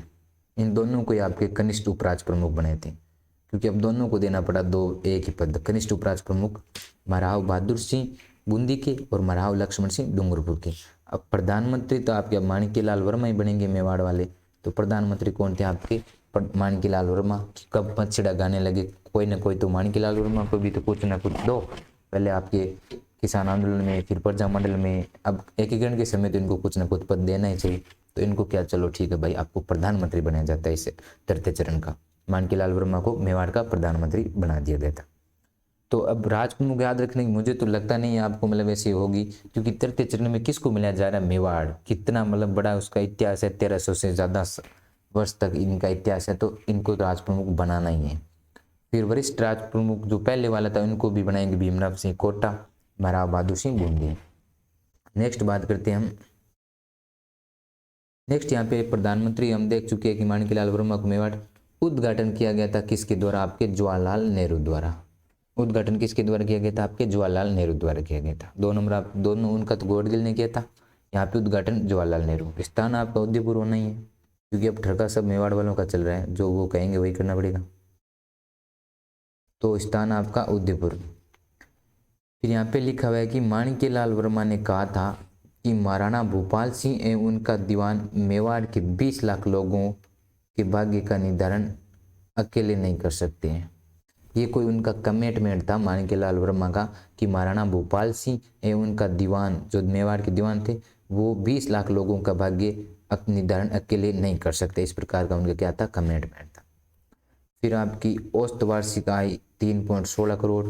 इन दोनों को आपके कनिष्ठ उपराज प्रमुख बने थे, क्योंकि अब दोनों को देना पड़ा एक ही पद। कनिष्ठ उपराज प्रमुख महाराव बहादुर सिंह बूंदी के और महाराव लक्ष्मण सिंह डूंगरपुर के। अब प्रधानमंत्री तो आपके माणिक्यलाल वर्मा ही बनेंगे मेवाड़ वाले। तो प्रधानमंत्री कौन थे आपके, माणिक्यलाल वर्मा। कब पछड़ा गाने लगे कोई ना कोई, तो माणिक्यलाल वर्मा को भी तो कुछ ना कुछ दो। पहले आपके किसान आंदोलन में, फिर प्रजा मंडल में, अब एकीकरण के समय तो इनको कुछ ना कुछ पद देना ही चाहिए। तो इनको क्या, चलो ठीक है भाई, आपको प्रधानमंत्री बनाया जाता है इस तृतीय चरण का। माणिक्यलाल वर्मा को मेवाड़ का प्रधानमंत्री बना दिया गया था। तो अब राज प्रमुख याद रखने की मुझे तो लगता नहीं है आपको मतलब ऐसी होगी, क्योंकि तृतीय चरण में किसको मिलाया जा रहा है, मेवाड़। कितना मतलब बड़ा उसका इतिहास है, 1300 से ज़्यादा वर्ष तक इनका इतिहास है, तो इनको तो राज प्रमुख बनाना ही है। फिर वरिष्ठ राज प्रमुख जो पहले वाला था उनको भी बनाएंगे, भीमराव सिंह कोटा, महाराव बहादुर सिंह बूंदी। नेक्स्ट बात करते हैं हम, नेक्स्ट यहाँ पे प्रधानमंत्री हम देख चुके हैं कि माणिक्यलाल वर्मा को मेवाड़ उद्घाटन किया गया था किसके द्वारा, आपके जवाहरलाल नेहरू द्वारा। उद्घाटन किसके द्वारा किया गया था, आपके जवाहरलाल नेहरू द्वारा किया गया था। 2 नंबर आप दोनों, उनका तो गौड़गिल ने किया था, यहाँ पे उद्घाटन जवाहरलाल नेहरू। स्थान आपका उदयपुर होना ही है, क्योंकि अब ठरका सब मेवाड़ वालों का चल रहा है, जो वो कहेंगे वही करना पड़ेगा। तो स्थान आपका उदयपुर। फिर यहाँ पे लिखा हुआ है कि माणिक्यलाल वर्मा ने कहा था कि महाराणा भूपाल सिंह एवं उनका दीवान मेवाड़ के 20 लाख लोगों के भाग्य का निर्धारण अकेले नहीं कर सकते हैं। ये कोई उनका कमिटमेंट था माणिक्यलाल वर्मा का कि महाराणा भूपाल सिंह एवं उनका दीवान जो मेवाड़ के दीवान थे वो 20 लाख लोगों का भाग्य निर्धारण अकेले नहीं कर सकते। इस प्रकार का उनका क्या था, कमिटमेंट था। फिर आपकी औसत वार्षिक आय 3.16 करोड़,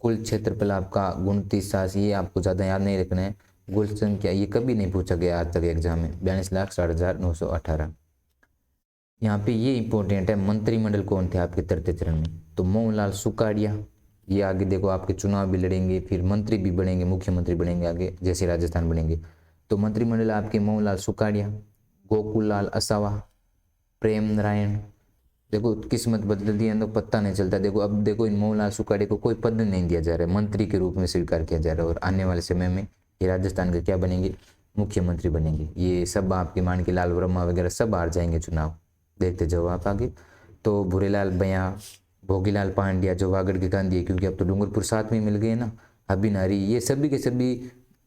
कुल क्षेत्रफल आपका 29,000, ये आपको ज़्यादा याद नहीं रखना है। कुल संख्या ये कभी नहीं पूछा गया आज तक एग्जाम में, 42,60,918। यहाँ पे ये इंपॉर्टेंट है, मंत्रिमंडल कौन थे आपके तृतीय चरण में, तो मोहनलाल सुखाड़िया, ये आगे देखो आपके चुनाव भी लड़ेंगे, फिर मंत्री भी बनेंगे, मुख्यमंत्री बनेंगे आगे जैसे राजस्थान बनेंगे। तो मंत्रिमंडल आपके मोहनलाल सुखाड़िया, गोकुललाल असावा, प्रेम नारायण, देखो किस्मत बदल दी है तो पता नहीं चलता। देखो अब देखो इन मोहनलाल सुखाड़िया को कोई पद नहीं दिया जा रहा है, मंत्री के रूप में स्वीकार किया जा रहा है और आने वाले समय में ये राजस्थान के क्या बनेंगे, मुख्यमंत्री बनेंगे। ये सब आपके माणिक्यलाल वर्मा वगैरह सब हार जाएंगे चुनाव, देखते जाओ आप आगे। तो भूरेलाल भैया, भोगीलाल पांड्या जो वागड़ के गांधी है, क्योंकि अब तो डूंगरपुर साथ में मिल गए ना, अभी नारी, ये सभी के सभी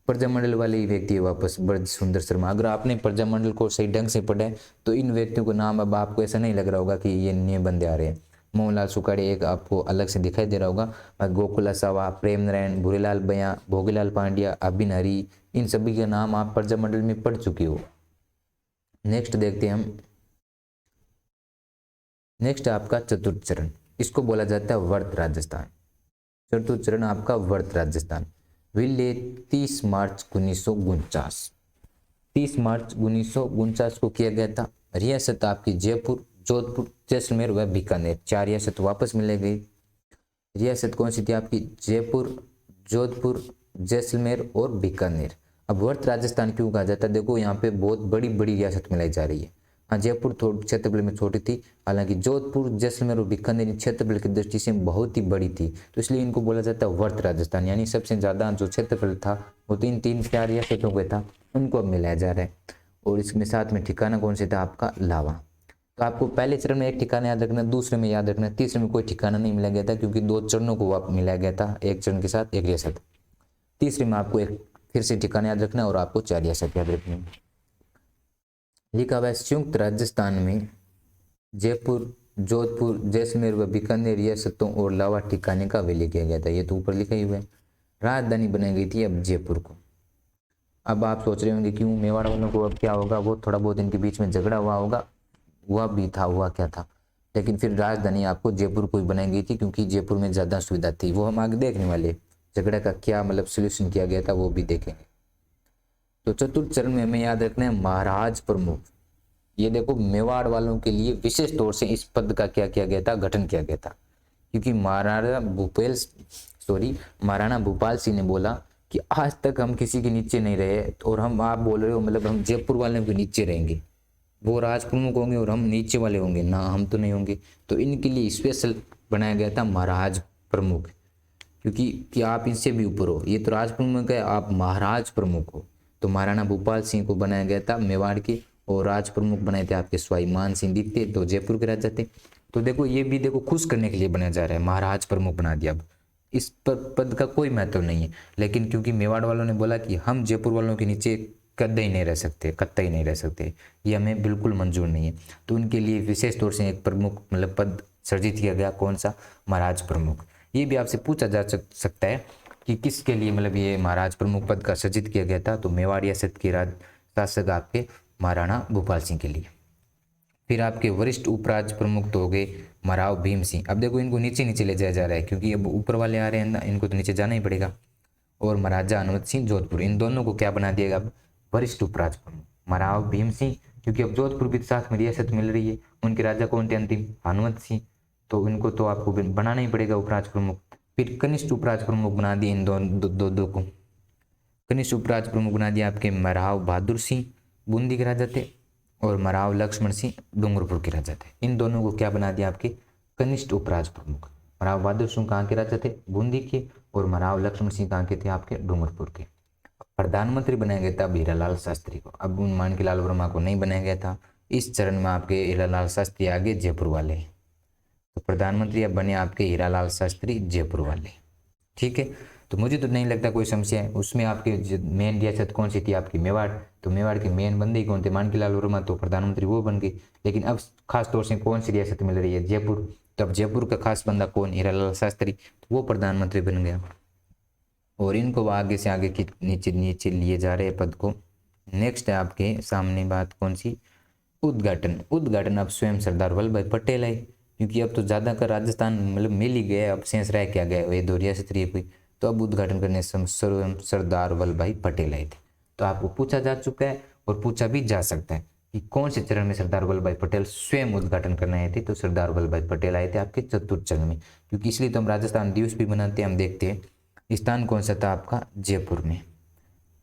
प्रजामंडल वाले ही व्यक्ति है वापस। ब्रज सुंदर शर्मा, अगर आपने प्रजामंडल को सही ढंग से पढ़ा है तो इन व्यक्तियों को नाम अब आपको ऐसा नहीं लग रहा होगा कि ये नए बंदे आ रहे हैं। मोहनलाल सुखाड़िया एक आपको अलग से दिखाई दे रहा होगा, गोकुल असावा, प्रेम नारायण, भूरेलाल भैया, भोगीलाल पांड्या, अभी नारी, इन सभी के नाम आप प्रजामंडल में पढ़ चुके हो। नेक्स्ट देखते हैं हम, नेक्स्ट आपका चतुर्थ चरण, इसको बोला जाता है वर्त राजस्थान। चतुर्थ चरण आपका वर्त राजस्थान, विलय 30 मार्च 1949। 30 मार्च 1949 को किया गया था। रियासत आपकी जयपुर, जोधपुर, जैसलमेर व बीकानेर, 4 रियासत वापस मिले गई। रियासत कौन सी थी आपकी, जयपुर, जोधपुर, जैसलमेर और बीकानेर। अब वर्त राजस्थान क्यों कहा जाता है, देखो यहाँ पे बहुत बड़ी बड़ी रियासत मिलाई जा रही है। हाँ, जयपुर थोड़ी क्षेत्रफल में छोटी थी, हालांकि जोधपुर, जैसलमेर और बीकानेर क्षेत्रफल की दृष्टि से बहुत ही बड़ी थी, तो इसलिए इनको बोला जाता है वर्त राजस्थान। यानी सबसे ज्यादा जो क्षेत्रफल था वो 3-4 रियासतों का था, उनको अब मिलाया जा रहा है। और इसमें साथ में ठिकाना कौन से था आपका, लावा। तो आपको पहले चरण में एक ठिकाना याद रखना, दूसरे में याद रखना, तीसरे में कोई ठिकाना नहीं मिला गया था क्योंकि 2 चरणों को मिलाया गया था, एक चरण के साथ एक रियासत। तीसरे में आपको एक फिर से ठिकाना याद रखना और आपको 4 रियासत याद रखनी है। लिखा हुआ है संयुक्त राजस्थान में जयपुर, जोधपुर, जैसलमेर व बीकानेर रियासतों और लावा ठिकाने का विलय किया गया था, ये तो ऊपर लिखा ही हुआ है। राजधानी बनाई गई थी अब जयपुर को। अब आप सोच रहे होंगे क्यों मेवाड़ वालों को अब क्या होगा, वो थोड़ा बहुत इनके बीच में झगड़ा हुआ होगा, हुआ भी था, हुआ क्या था, लेकिन फिर राजधानी आपको जयपुर को ही बनाई गई थी क्योंकि जयपुर में ज्यादा सुविधा थी। वो हम आगे देखने वाले, झगड़ा का क्या मतलब सोल्यूशन किया गया था वो भी देखेंगे। तो चतुर्थ चरण में हमें याद रखना है महाराज प्रमुख। ये देखो मेवाड़ वालों के लिए विशेष तौर से इस पद का क्या किया गया था, गठन किया गया था, क्योंकि महाराणा भूपाल सिंह ने बोला कि आज तक हम किसी के नीचे नहीं रहे और हम, आप बोल रहे हो मतलब हम जयपुर वालों के नीचे रहेंगे, वो राज प्रमुख होंगे और हम नीचे वाले होंगे ना, हम तो नहीं होंगे। तो इनके लिए स्पेशल बनाया गया था महाराज प्रमुख, क्योंकि कि आप इनसे भी ऊपर हो, ये तो राज प्रमुख है, आप महाराज प्रमुख हो। तो महाराणा भूपाल सिंह को बनाया गया था मेवाड़ के, और राज प्रमुख बनाए थे आपके स्वाभिमान सिंह दीत्य, तो जयपुर के राजा थे। तो देखो ये भी देखो खुश करने के लिए बनाया जा रहा है, महाराज प्रमुख बना दिया। अब इस पद का कोई महत्व नहीं है, लेकिन क्योंकि मेवाड़ वालों ने बोला कि हम जयपुर वालों के नीचे कतई नहीं रह सकते, कतई नहीं रह सकते, ये हमें बिल्कुल मंजूर नहीं है, तो उनके लिए विशेष तौर से एक प्रमुख मतलब पद सृजित किया गया, कौन सा, महाराज प्रमुख। ये भी आपसे पूछा जा सकता है कि किसके लिए मतलब ये महाराज प्रमुख पद का सृजित किया गया था, तो मेवाड़ रियासत के राज शासक आपके महाराणा भूपाल सिंह के लिए। फिर आपके वरिष्ठ उपराज प्रमुख तो हो गए मराव भीम सिंह। अब देखो इनको नीचे नीचे ले जाया जा रहा है क्योंकि अब ऊपर वाले आ रहे हैं ना, इनको तो नीचे जाना ही पड़ेगा। और महाराजा हनुमत सिंह जोधपुर, इन दोनों को क्या बना दिएगा अब, वरिष्ठ उपराज प्रमुख। मराव भीम सिंह, क्योंकि अब जोधपुर के साथ में रियासत मिल रही है, उनके राजा कौन थे अंतिम, हनुमत सिंह, तो इनको तो आपको बनाना ही पड़ेगा उपराज प्रमुख। फिर कनिष्ठ उपराज प्रमुख बना दिए इन दो को। कनिष्ठ उपराज प्रमुख बना दिया आपके मराव बहादुर सिंह, बूंदी के राजा थे, और मराव लक्ष्मण सिंह डूंगरपुर के राजा थे। इन दोनों को क्या बना दिया आपके कनिष्ठ उपराज प्रमुख। मराव बहादुर सिंह कहाँ के राजा थे, बूंदी के, और मराव लक्ष्मण सिंह कहाँ के थे, आपके डूंगरपुर के। प्रधानमंत्री बनाया गया था हीरालाल शास्त्री को, अब माणिक्यलाल वर्मा को नहीं बनाया गया था। इस चरण में आपके हीरालाल शास्त्री आगे जयपुर वाले, तो प्रधानमंत्री अब बने आपके हीरालाल शास्त्री जयपुर वाले। ठीक है, तो मुझे तो नहीं लगता कोई समस्या है। उसमें आपके मेन रियासत कौन सी थी, आपकी मेवाड़, तो मेवाड़ के मेन बंदे ही कौन थे, माणिक्यलाल वर्मा, तो प्रधानमंत्री वो बन गए। लेकिन अब खास तौर से कौन सी रियासत मिल रही है, जयपुर, तब जयपुर का खास बंदा कौन, हीरालाल शास्त्री, तो वो प्रधानमंत्री बन गया। और इनको आगे से आगे की नीचे नीचे लिए जा रहे पद को। नेक्स्ट है आपके सामने बात कौन सी, उद्घाटन। उद्घाटन अब स्वयं सरदार वल्लभ भाई पटेल है, क्योंकि अब तो ज़्यादा कर राजस्थान मतलब मिल ही गया, अब शेष रह क्या गया, ये दो रियासत रही कोई, तो अब उद्घाटन करने स्वयं सरदार वल्लभ भाई पटेल आए थे। तो आपको पूछा जा चुका है और पूछा भी जा सकता है कि कौन से चरण में सरदार वल्लभ भाई पटेल स्वयं उद्घाटन करने आए थे, तो सरदार वल्लभ भाई पटेल आए थे आपके चतुर्थ चरण में, क्योंकि इसलिए तो हम राजस्थान दिवस भी मनाते हैं। हम देखते हैं स्थान कौन सा था आपका, जयपुर में।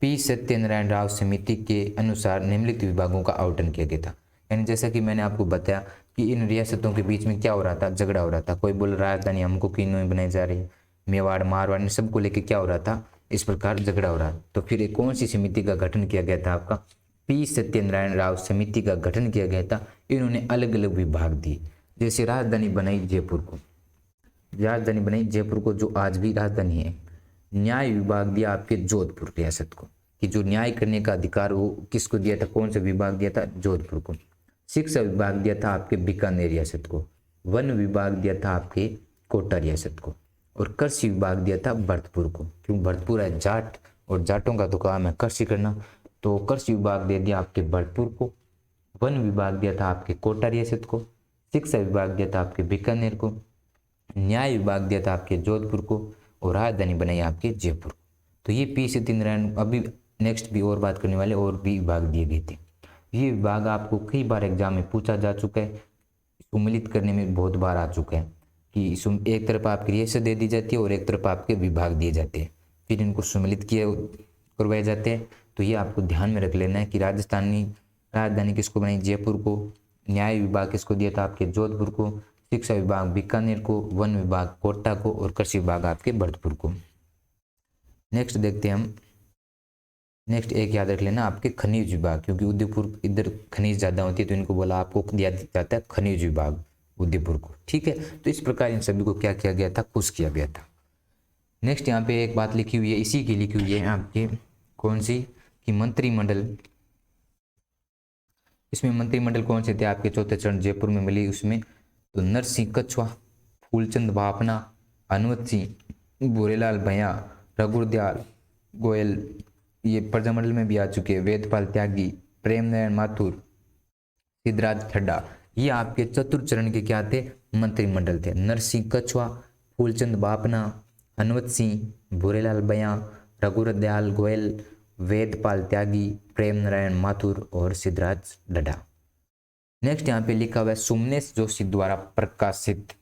पी सत्यनारायण राव समिति के अनुसार निम्नलिखित विभागों का आवंटन किया गया था। यानी जैसा कि मैंने आपको बताया कि इन रियासतों के बीच में क्या हो रहा था, झगड़ा हो रहा था। कोई बोल राजधानी हमको क्यों नहीं बनाई जा रही, मेवाड़ मारवाड़ इन सबको लेके क्या हो रहा था, इस प्रकार झगड़ा हो रहा। तो फिर एक कौन सी समिति का गठन किया गया था आपका, पी सत्यनारायण राव समिति का गठन किया गया था। इन्होंने अलग अलग विभाग दिए, जैसे राजधानी बनाई जयपुर को, राजधानी बनाई जयपुर को जो आज भी राजधानी है। न्याय विभाग दिया आपके जोधपुर रियासत को, कि जो न्याय करने का अधिकार वो किसको दिया था, कौन सा विभाग दिया था, जोधपुर को। शिक्षा विभाग दिया था आपके बीकानेर रियासत को। वन विभाग दिया था आपके कोटा रियासत को। और कृषि विभाग दिया था भरतपुर को, क्यों भरतपुर है जाट और जाटों का तो काम है कृषि करना, तो कृषि विभाग दे दिया आपके भरतपुर को। वन विभाग दिया था आपके कोटा रियासत को। शिक्षा विभाग दिया था आपके बीकानेर को। न्याय विभाग दिया था आपके जोधपुर को। और राजधानी बनाई आपके जयपुर। तो ये पी सत्यनारायण, अभी नेक्स्ट भी और बात करने वाले और भी विभाग दिए गए थे। ये विभाग आपको कई बार एग्जाम में पूछा जा चुका है, सम्मिलित करने में बहुत बार आ चुका है कि एक तरफ आपकी रियासत दे दी जाती है और एक तरफ आपके विभाग दिए जाते हैं, फिर इनको सम्मिलित किए करवाए जाते हैं। तो ये आपको ध्यान में रख लेना है कि राजधानी किसको बनाई, जयपुर को। न्याय विभाग किसको दिया था, आपके जोधपुर को। शिक्षा विभाग बीकानेर को। वन विभाग कोटा को। और कृषि विभाग आपके भरतपुर को। नेक्स्ट देखते हैं हम। नेक्स्ट एक याद रख लेना आपके खनिज विभाग, क्योंकि उदयपुर इधर खनिज ज़्यादा होती है तो इनको बोला आपको दिया जाता है खनिज विभाग उदयपुर को, ठीक है। तो इस प्रकार इन सभी को क्या किया गया था, खुश किया गया था। नेक्स्ट यहाँ पे एक बात लिखी हुई है, इसी की लिखी हुई है आपके कौन सी, कि मंत्रिमंडल। इसमें मंत्रिमंडल कौन से थे आपके चौथे चरण जयपुर में मिली, उसमें तो नरसिंह कछवा, फूलचंद बापना, हनुमत सिंह, भूरेलाल भैया, रघुदयाल गोयल, ये प्रजामंडल में भी आ चुके हैं। वेदपाल त्यागी, प्रेम नारायण माथुर, सिद्धराज ठड्डा, ये आपके चतुर्थ चरण के क्या थे, मंत्रिमंडल थे। नरसिंह कछवा, फूलचंद बापना, हनुमत सिंह, भूरेलाल भैया, रघुदयाल गोयल, वेदपाल त्यागी, प्रेम नारायण माथुर और सिद्धराज ठड्डा। नेक्स्ट यहाँ पे लिखा हुआ है सुमनेश जोशी द्वारा प्रकाशित,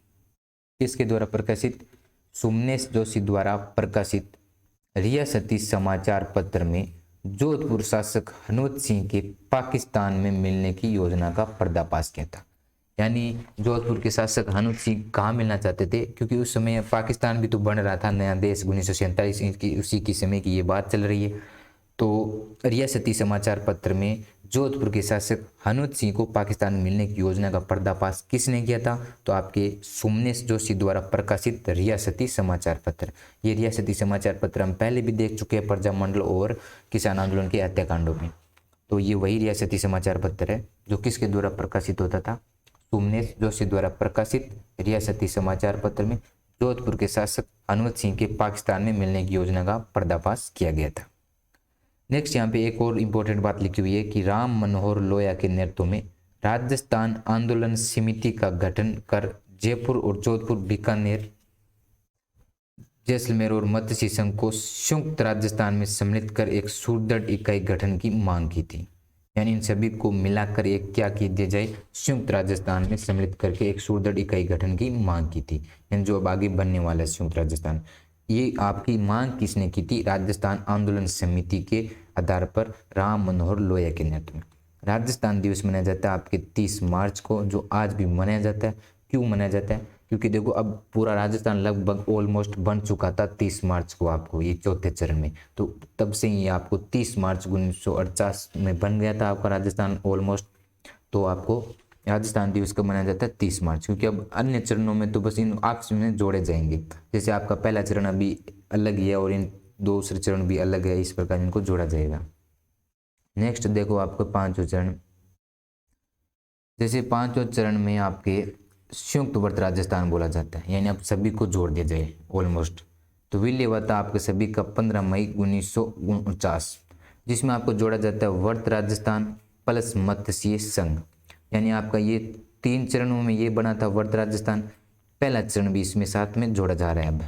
किसके द्वारा प्रकाशित, सुमनेश जोशी द्वारा प्रकाशित रियासती समाचार पत्र में जोधपुर शासक हनुमत सिंह के पाकिस्तान में मिलने की योजना का पर्दाफाश किया था। यानी जोधपुर के शासक हनुमत सिंह कहाँ मिलना चाहते थे, क्योंकि उस समय पाकिस्तान भी तो बन रहा था, नया देश 1947 की उसी की समय की ये बात चल रही है। तो रियासती समाचार पत्र में जोधपुर के शासक हनुमत सिंह को पाकिस्तान में मिलने की योजना का पर्दाफाश किसने किया था, तो आपके सुमनेश जोशी द्वारा प्रकाशित रियासती समाचार पत्र। ये रियासती समाचार पत्र हम पहले भी देख चुके हैं प्रजामंडल और किसान आंदोलन के हत्याकांडों में। तो ये वही रियासती समाचार पत्र है जो किसके द्वारा प्रकाशित होता था, सुमनेश जोशी द्वारा प्रकाशित रियासती समाचार पत्र में जोधपुर के शासक हनुमत सिंह के पाकिस्तान में मिलने की योजना का पर्दाफाश किया गया था। नेक्स्ट यहाँ पे एक और इम्पोर्टेंट बात लिखी हुई है कि राम मनोहर लोहिया के नेतृत्व में राजस्थान आंदोलन समिति का गठन कर जयपुर और जोधपुर, बीकानेर, जैसलमेर और मत्स्य संघ को संयुक्त राजस्थान में सम्मिलित कर एक सुदृढ़ इकाई गठन की मांग की थी। यानी इन सभी को मिलाकर एक क्या की दिया जाए, संयुक्त राजस्थान में सम्मिलित करके एक सुदृढ़ इकाई गठन की मांग की थी, यानी जो अब आगे बनने वाला है संयुक्त राजस्थान। ये आपकी मांग किसने की थी, राजस्थान आंदोलन समिति के आधार पर राम मनोहर लोहिया के नेतृत्व में। राजस्थान दिवस मनाया जाता है आपके 30 मार्च को, जो आज भी मनाया जाता है। क्यों मनाया जाता है, क्योंकि देखो अब पूरा राजस्थान लगभग ऑलमोस्ट बन चुका था 30 मार्च को आपको ये चौथे चरण में, तो तब से ही आपको 30 मार्च 1948 में बन गया था आपका राजस्थान ऑलमोस्ट। तो आपको राजस्थान दिवस कब मनाया जाता है, 30 मार्च, क्योंकि अब अन्य चरणों में तो बस इन आपस में जोड़े जाएंगे। जैसे आपका पहला चरण अभी अलग ही है और इन दूसरे चरण भी अलग है, इस प्रकार इनको जोड़ा जाएगा। नेक्स्ट देखो आपको पांचवें चरण, जैसे पांचवें चरण में आपके संयुक्त वर्त राजस्थान बोला जाता है, यानी अब सभी को जोड़ दिया जाए ऑलमोस्ट। तो विलय हुआ था आपके सभी का 15 मई 1949, जिसमें आपको जोड़ा जाता है वर्त राजस्थान प्लस मत्स्य संघ। यानी आपका ये 3 चरणों में ये बना था वर्त राजस्थान, पहला चरण भी इसमें साथ में जोड़ा जा रहा है अब।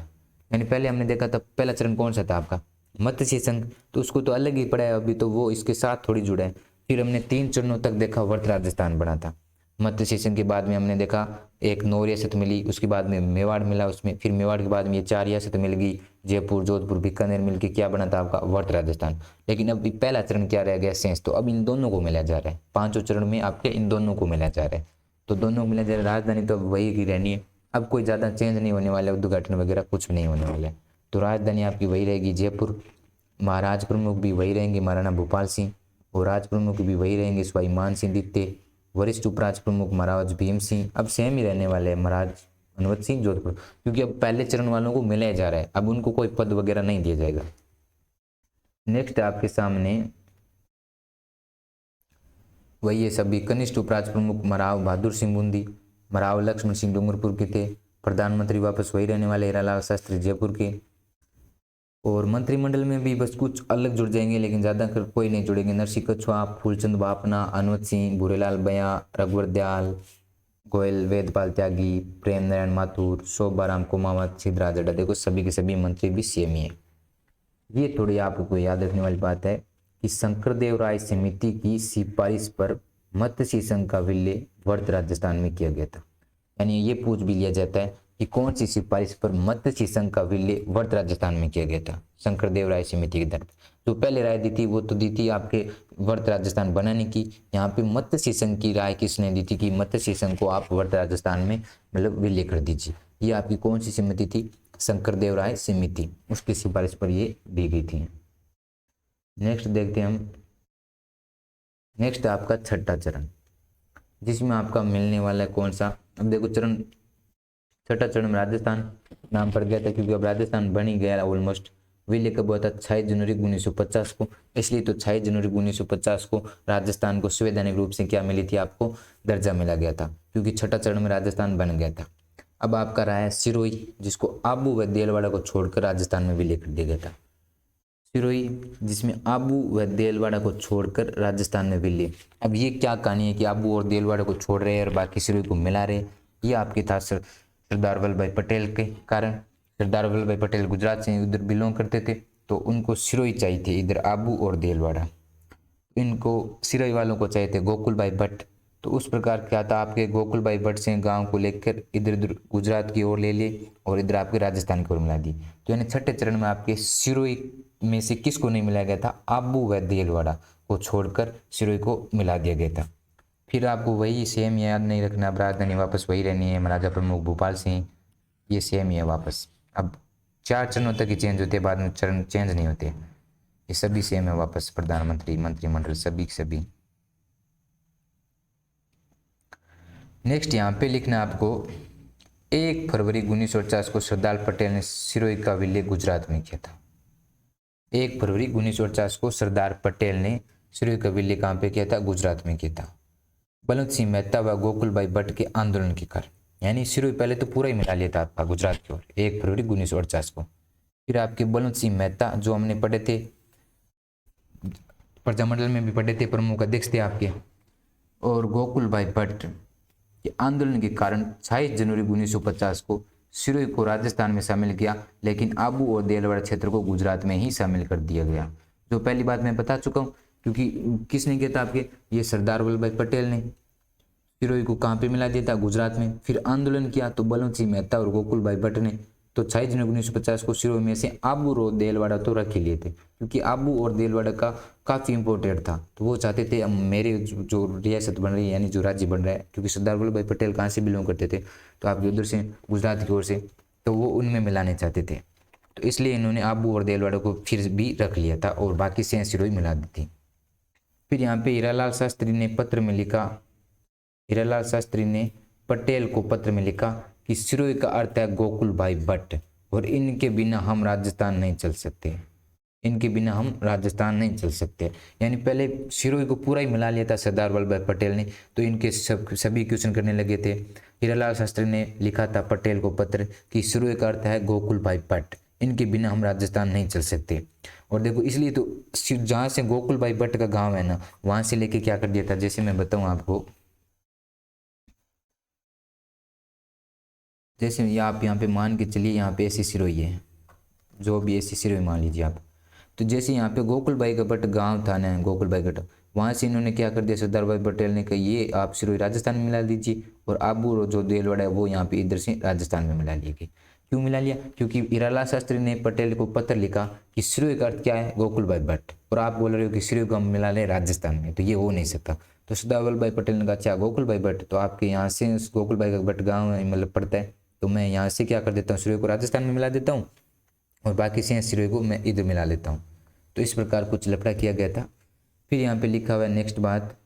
यानी पहले हमने देखा था पहला चरण कौन सा था आपका, मत्स्य संघ, तो उसको तो अलग ही पड़ा है अभी, तो वो इसके साथ थोड़ी जुड़ा है। फिर हमने 3 चरणों तक देखा वर्त राजस्थान बना था। मत्स्य संघ के बाद में हमने देखा एक 9 रियासत मिली, उसके बाद में मेवाड़ मिला उसमें, फिर मेवाड़ के बाद में ये 4 रियासत मिल गई, जयपुर, जोधपुर, बीकानेर मिलकर क्या बना था आपका वर्त राजस्थान। लेकिन अब पहला चरण क्या रह गया, शेष, तो अब इन दोनों को मिलाया जा रहा है, 5 चरण में आपके इन दोनों को मिलाया जा रहा है। तो दोनों को मिलाया जा रहा है, राजधानी तो अब वही की रहनी है, अब कोई ज़्यादा चेंज नहीं होने वाला है, उद्घाटन वगैरह कुछ भी नहीं होने वाला है। तो राजधानी आपकी वही रहेगी जयपुर, महाराज प्रमुख भी वही रहेंगे महाराणा भूपाल सिंह, और राज प्रमुख भी वही रहेंगे स्वाई मान सिंह द्वितीय, वरिष्ठ उपराज प्रमुख महाराज भीम सिंह अब सेम ही रहने वाले हैं, महाराज अनुवत सिंह जोधपुर, क्योंकि अब पहले चरण वालों को मिलाया जा रहा है, अब उनको कोई पद वगैरह नहीं दिया जाएगा। नेक्स्ट आपके सामने वही है सभी कनिष्ठ उपराज प्रमुख मराव बहादुर सिंह बूंदी, मराव लक्ष्मण सिंह डूंगरपुर के थे, प्रधानमंत्री वापस वही रहने वाले हीरालाल शास्त्री जयपुर के, और मंत्रिमंडल में भी बस कुछ अलग जुड़ जाएंगे, लेकिन ज़्यादा कोई नहीं जुड़ेंगे। नरसिंह कछुआ, फूलचंद बापना, अनुवत सिंह, भूरेलाल बया, रघुवर दयाल गोयल, वेदपाल त्यागी, प्रेम नारायण माथुर, शोभाराम कुमावत, सिद्धराज अड्डा, देखो सभी के सभी मंत्री भी सेम ही है। ये थोड़ी आपको याद रखने वाली बात है कि शंकरदेव राय समिति की सिफारिश पर मत्स्य संघ का विलय वर्त राजस्थान में किया गया था। यानी ये पूछ भी लिया जाता है कि कौन सी सिफारिश पर मत्स्य संघ का विलय वर्त राजस्थान में किया गया था, शंकरदेव राय समिति के द्वारा। जो पहले राय दी थी वो तो दी थी आपके वर्त राजस्थान बनाने की, यहाँ पे मत्स्य संघ की राय किसने दी थी कि मत्स्य संघ को आप वर्त राजस्थान में मतलब विलय कर दीजिए। ये आपकी कौन सी समिति थी, शंकरदेव राय समिति, उसकी सिफारिश पर ये दी गई थी। नेक्स्ट देखते हैं हम, नेक्स्ट आपका छठा चरण, जिसमें आपका मिलने वाला है कौन सा, अब देखो चरण छठा चरण में राजस्थान नाम पड़ गया था, क्योंकि अब राजस्थान बन ही गया ऑलमोस्ट। विलय कब हुआ था, 6 जनवरी 1950 को, इसलिए तो 6 जनवरी 1950 को राजस्थान को संवैधानिक रूप से क्या मिली थी, आपको दर्जा मिला गया था, क्योंकि छठा चरण में राजस्थान बन गया था। अब आपका रहा है सिरोही, जिसको आबू व देलवाड़ा को छोड़कर राजस्थान में विलय कर दिया गया था। सिरोही जिसमें आबू व देलवाड़ा को छोड़कर राजस्थान में विलय। अब ये क्या कहानी है कि आबू और देलवाड़ा को छोड़ रहे हैं और बाकी सिरोही को मिला रहे, ये आपके था सरदार वल्लभ भाई पटेल के कारण। सरदार वल्लभ भाई पटेल गुजरात से उधर बिलोंग करते थे, तो उनको सिरोही चाहिए थे, इधर आबू और देलवाड़ा। इनको सिरोही वालों को चाहिए थे गोकुल भाई भट्ट, तो उस प्रकार क्या था आपके गोकुल भाई भट्ट से गांव को लेकर इधर उधर गुजरात की ओर ले लिए और इधर आपके राजस्थान की ओर मिला दी। तो यानी छठे चरण में आपके सिरोही में से किसको नहीं मिलाया गया था, आबू व देलवाड़ा को छोड़कर सिरोही को मिला दिया गया था। फिर आपको वही सेम याद नहीं रखना, अब राजधानी वापस वही रहनी है, महाराजा प्रमुख भूपाल सिंह, ये सेम ही है वापस। अब 4 चरणों तक ही चेंज होते हैं, बाद में चरण चेंज नहीं होते, ये सभी सेम है वापस, प्रधानमंत्री मंत्रिमंडल सभी सभी। नेक्स्ट यहाँ पे लिखना आपको 1 फरवरी 1949 को सरदार पटेल ने सिरोही का विलय गुजरात में किया था। 1 फरवरी 1949 को सरदार पटेल ने सिरोही का विलय कहाँ पे किया था, गुजरात में किया था। बलवंत सिंह मेहता व गोकुल भाई भट्ट के आंदोलन के कारण, यानी सिरोही पहले तो पूरा ही मिला लिया था आपका गुजरात की ओर 1 फरवरी 1949 को। फिर आपके बलवंत सिंह मेहता जो हमने पढ़े थे, प्रजामंडल में भी पढ़े थे, प्रमुख अध्यक्ष थे आपके, और गोकुल भाई भट्ट के आंदोलन के कारण 26 जनवरी 1950 को सिरोही को राजस्थान में शामिल किया, लेकिन आबू और देलवाड़ा क्षेत्र को गुजरात में ही शामिल कर दिया गया। जो पहली बात मैं बता चुका हूँ, क्योंकि किसने किया था आपके, ये सरदार वल्लभ भाई पटेल ने सिरोही को कहाँ पे मिला दिया था, गुजरात में। फिर आंदोलन किया तो बलवंत सिंह मेहता और गोकुल भाई भट्ट ने, तो 26 जनवरी 1950 को सिरोही में से आबू और देलवाड़ा तो रख ही लिए थे, क्योंकि आबू और देलवाड़ा का काफ़ी इंपॉर्टेंट था, तो वो चाहते थे मेरे जो रियासत बन रही है, यानी जो राज्य बन रहा है, क्योंकि सरदार वल्लभ भाई पटेल कहाँ से बिलोंग करते थे, तो आपके उधर से गुजरात की ओर से, तो वो उनमें मिलाने चाहते थे, तो इसलिए इन्होंने आबू और देलवाड़ा को फिर भी रख लिया था और बाकी से सिरोही मिला दी थी। फिर यहाँ पे हीरालाल शास्त्री ने पत्र में लिखा, हीरालाल शास्त्री ने पटेल को पत्र में लिखा कि सिरोही का अर्थ है गोकुल भाई भट्ट, और इनके बिना हम राजस्थान नहीं चल सकते, इनके बिना हम राजस्थान नहीं चल सकते। यानी पहले सिरोही को पूरा ही मिला लिया था सरदार वल्लभ भाई पटेल ने, तो इनके सभी क्वेश्चन करने लगे थे, हीरालाल शास्त्री ने लिखा था पटेल को पत्र कि सूर्य का अर्थ है गोकुल भाई भट्ट, इनके बिना हम राजस्थान नहीं चल सकते। और देखो इसलिए तो जहाँ से गोकुल भाई भट्ट का गांव है ना, वहां से लेके क्या कर दिया था, जैसे मैं बताऊं आपको, जैसे ये आप यहाँ पे मान के चलिए, यहाँ पे ऐसी सिरोही है, जो भी ऐसी सिरोही मान लीजिए आप। तो जैसे यहाँ पे गोकुल भाई का भट्ट गाँव था ना, गोकुल भाई का, वहाँ से इन्होंने क्या कर दिया, सरदार वल्लभ भाई पटेल ने कहा ये आप सिरोही राजस्थान में मिला दीजिए, और आबू और जो देलवाड़ा है वो यहाँ पे इधर से राजस्थान में मिला लिए। क्यों मिला लिया? क्योंकि हीरालाल शास्त्री ने पटेल को पत्र लिखा कि सिरोही का अर्थ क्या है, गोकुल भाई भट्ट, और आप बोल रहे हो कि सिरोही को हम मिला लें राजस्थान में, तो ये हो नहीं सकता। तो सरदार वल्लभ भाई पटेल ने कहा अच्छा गोकुल भाई भट्ट, तो आपके यहाँ से गोकुल भाई का भट्ट गाँव मतलब पड़ता है, तो मैं यहाँ से क्या कर देता हूँ, सिरोही को राजस्थान में मिला देता हूँ, और बाकी से सिरोही को मैं इधर मिला लेता हूँ। तो इस प्रकार कुछ लफड़ा किया गया था। फिर यहाँ पे लिखा हुआ है नेक्स्ट बात,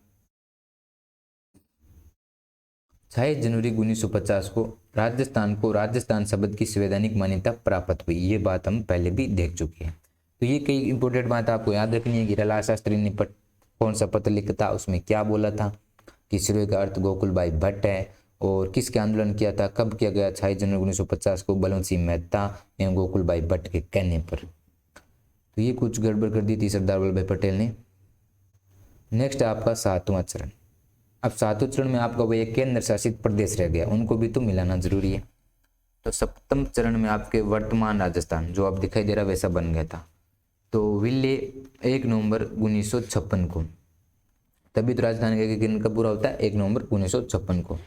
26 जनवरी 1950 को राजस्थान शब्द की संवैधानिक मान्यता प्राप्त हुई। ये बात हम पहले भी देख चुके हैं। तो ये कई इंपॉर्टेंट बात आपको याद रखनी है कि हीरालाल शास्त्री ने कौन सा पत्र लिखा था, उसमें क्या बोला था कि सिरोही का अर्थ गोकुल भाई भट्ट है, और किसके आंदोलन किया था, कब किया गया, 26 जनवरी 1950 को बलवंत सिंह मेहता एवं गोकुल भाई भट्ट के कहने पर। तो ये कुछ गड़बड़ कर दी थी सरदार वल्लभ भाई पटेल ने। नेक्स्ट आपका 7वां चरण। अब 7वें चरण में आपका वही केंद्र शासित प्रदेश रह गया, उनको भी तो मिलाना जरूरी है। तो 7वें चरण में आपके वर्तमान राजस्थान जो अब दिखाई दे रहा वैसा बन गया था। तो विले 1 नवंबर 1956 को, तभी तो राजधानी का एकीकरण कब पूरा होता है, 1 नवंबर 1956 को।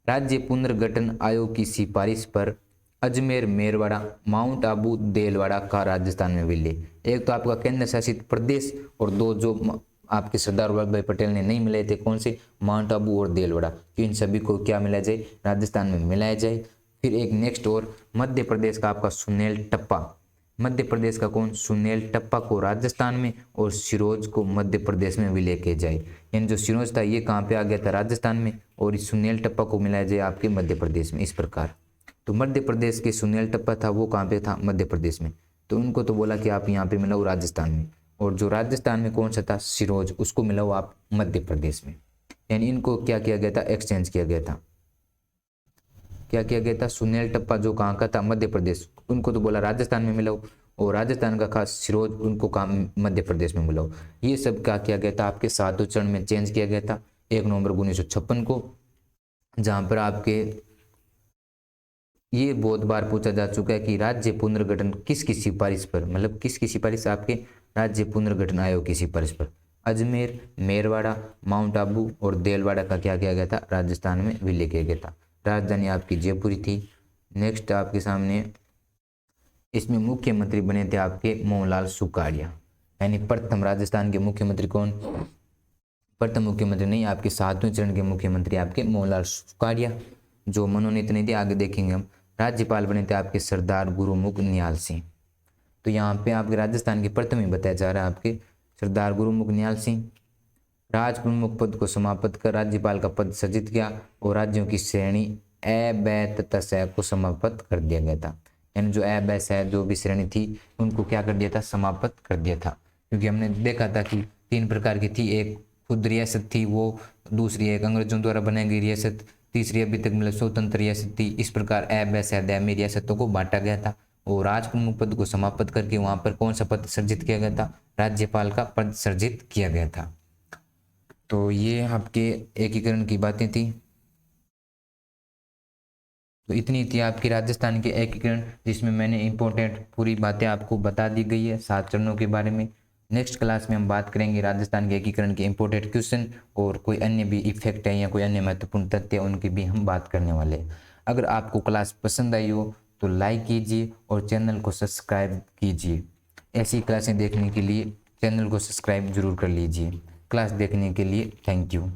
राज्य पुनर्गठन आयोग की सिफारिश पर अजमेर, मेरवाड़ा, माउंट आबू, देलवाड़ा का राजस्थान में विलय। एक तो आपका केंद्र शासित प्रदेश, और दो जो आपके सरदार वल्लभ भाई पटेल ने नहीं मिलाए थे, कौन से, माउंट आबू और देलवाड़ा, कि इन सभी को क्या मिलाया जाए, राजस्थान में मिलाया जाए। फिर एक नेक्स्ट और मध्य प्रदेश का आपका सुनेल टप्पा, मध्य प्रदेश का कौन, सुनेल टप्पा को राजस्थान में, और सिरोज को मध्य प्रदेश में विलय किया जाए। यानी जो सिरोज था ये कहाँ पे आ गया था, राजस्थान में, और इस सुनेल टप्पा को मिलाया जाए आपके मध्य प्रदेश में, इस प्रकार। तो मध्य प्रदेश के सुनेल टप्पा था वो कहाँ पे था, मध्य प्रदेश में, तो उनको तो बोला कि आप यहाँ पे मिलाओ राजस्थान में, और जो राजस्थान में कौन सा था, सिरोज, उसको मिलाओ आप मध्य प्रदेश में। यानी इनको क्या किया गया था, एक्सचेंज किया गया था। क्या किया गया था, सुनेल टप्पा जो कहाँ का था, मध्य प्रदेश, उनको तो बोला राजस्थान में मिलाओ, और राजस्थान का खास सिरोज उनको कहाँ, मध्य प्रदेश में मिलाओ। ये सब क्या किया गया था, आपके 7वें चरण में चेंज किया गया था 1 नवंबर 1956 को, जहाँ पर आपके ये बहुत बार पूछा जा चुका है कि राज्य पुनर्गठन किसकी सिफारिश पर, मतलब किसकी सिफारिश, आपके राज्य पुनर्गठन आयोग की सिफारिश पर अजमेर, मेरवाड़ा, माउंट आबू और देलवाड़ा का क्या किया गया था, राजस्थान में विलय किया गया था। राजधानी आपकी जयपुर थी। नेक्स्ट आपके सामने इसमें मुख्यमंत्री बने थे आपके मोहनलाल सुखाड़िया, यानी प्रथम राजस्थान के मुख्यमंत्री कौन, प्रथम मुख्यमंत्री नहीं, आपके 7वें चरण के मुख्यमंत्री आपके मोहनलाल सुखाड़िया, जो मनोनीत नहीं थे, आगे देखेंगे हम। राज्यपाल बने थे आपके सरदार गुरुमुख निहाल सिंह। तो यहाँ पे आपके राजस्थान के प्रथम ही बताया जा रहा है आपके सरदार गुरुमुख निहाल सिंह। राज प्रमुख पद को समाप्त कर राज्यपाल का पद सृजित किया, और राज्यों की श्रेणी ए, ब तथा स को समाप्त कर दिया गया था। यानी जो ए, ब, स जो भी श्रेणी थी उनको क्या कर दिया था, समाप्त कर दिया था। क्योंकि हमने देखा था कि 3 प्रकार की थी, एक खुद रियासत थी वो, दूसरी एक अंग्रेजों द्वारा बनाई गई रियासत, तीसरी अभी तक मतलब स्वतंत्र रियासत थी। इस प्रकार ए, ब, स, द में रियासतों को बांटा गया था, और राज प्रमुख पद को समाप्त करके वहां पर कौन सा पद सर्जित किया गया था, राज्यपाल का पद सर्जित किया गया था। तो ये आपके एकीकरण की बातें थी। तो इतनी थी आपकी राजस्थान के एकीकरण, जिसमें मैंने इंपॉर्टेंट पूरी बातें आपको बता दी गई है 7 चरणों के बारे में। नेक्स्ट क्लास में हम बात करेंगे राजस्थान के एकीकरण के इंपॉर्टेंट क्वेश्चन, और कोई अन्य भी इफेक्ट है या कोई अन्य महत्वपूर्ण तथ्य उनकी भी हम बात करने वाले हैं। अगर आपको क्लास पसंद आई हो तो लाइक कीजिए और चैनल को सब्सक्राइब कीजिए। ऐसी क्लासें देखने के लिए चैनल को सब्सक्राइब जरूर कर लीजिए। क्लास देखने के लिए थैंक यू।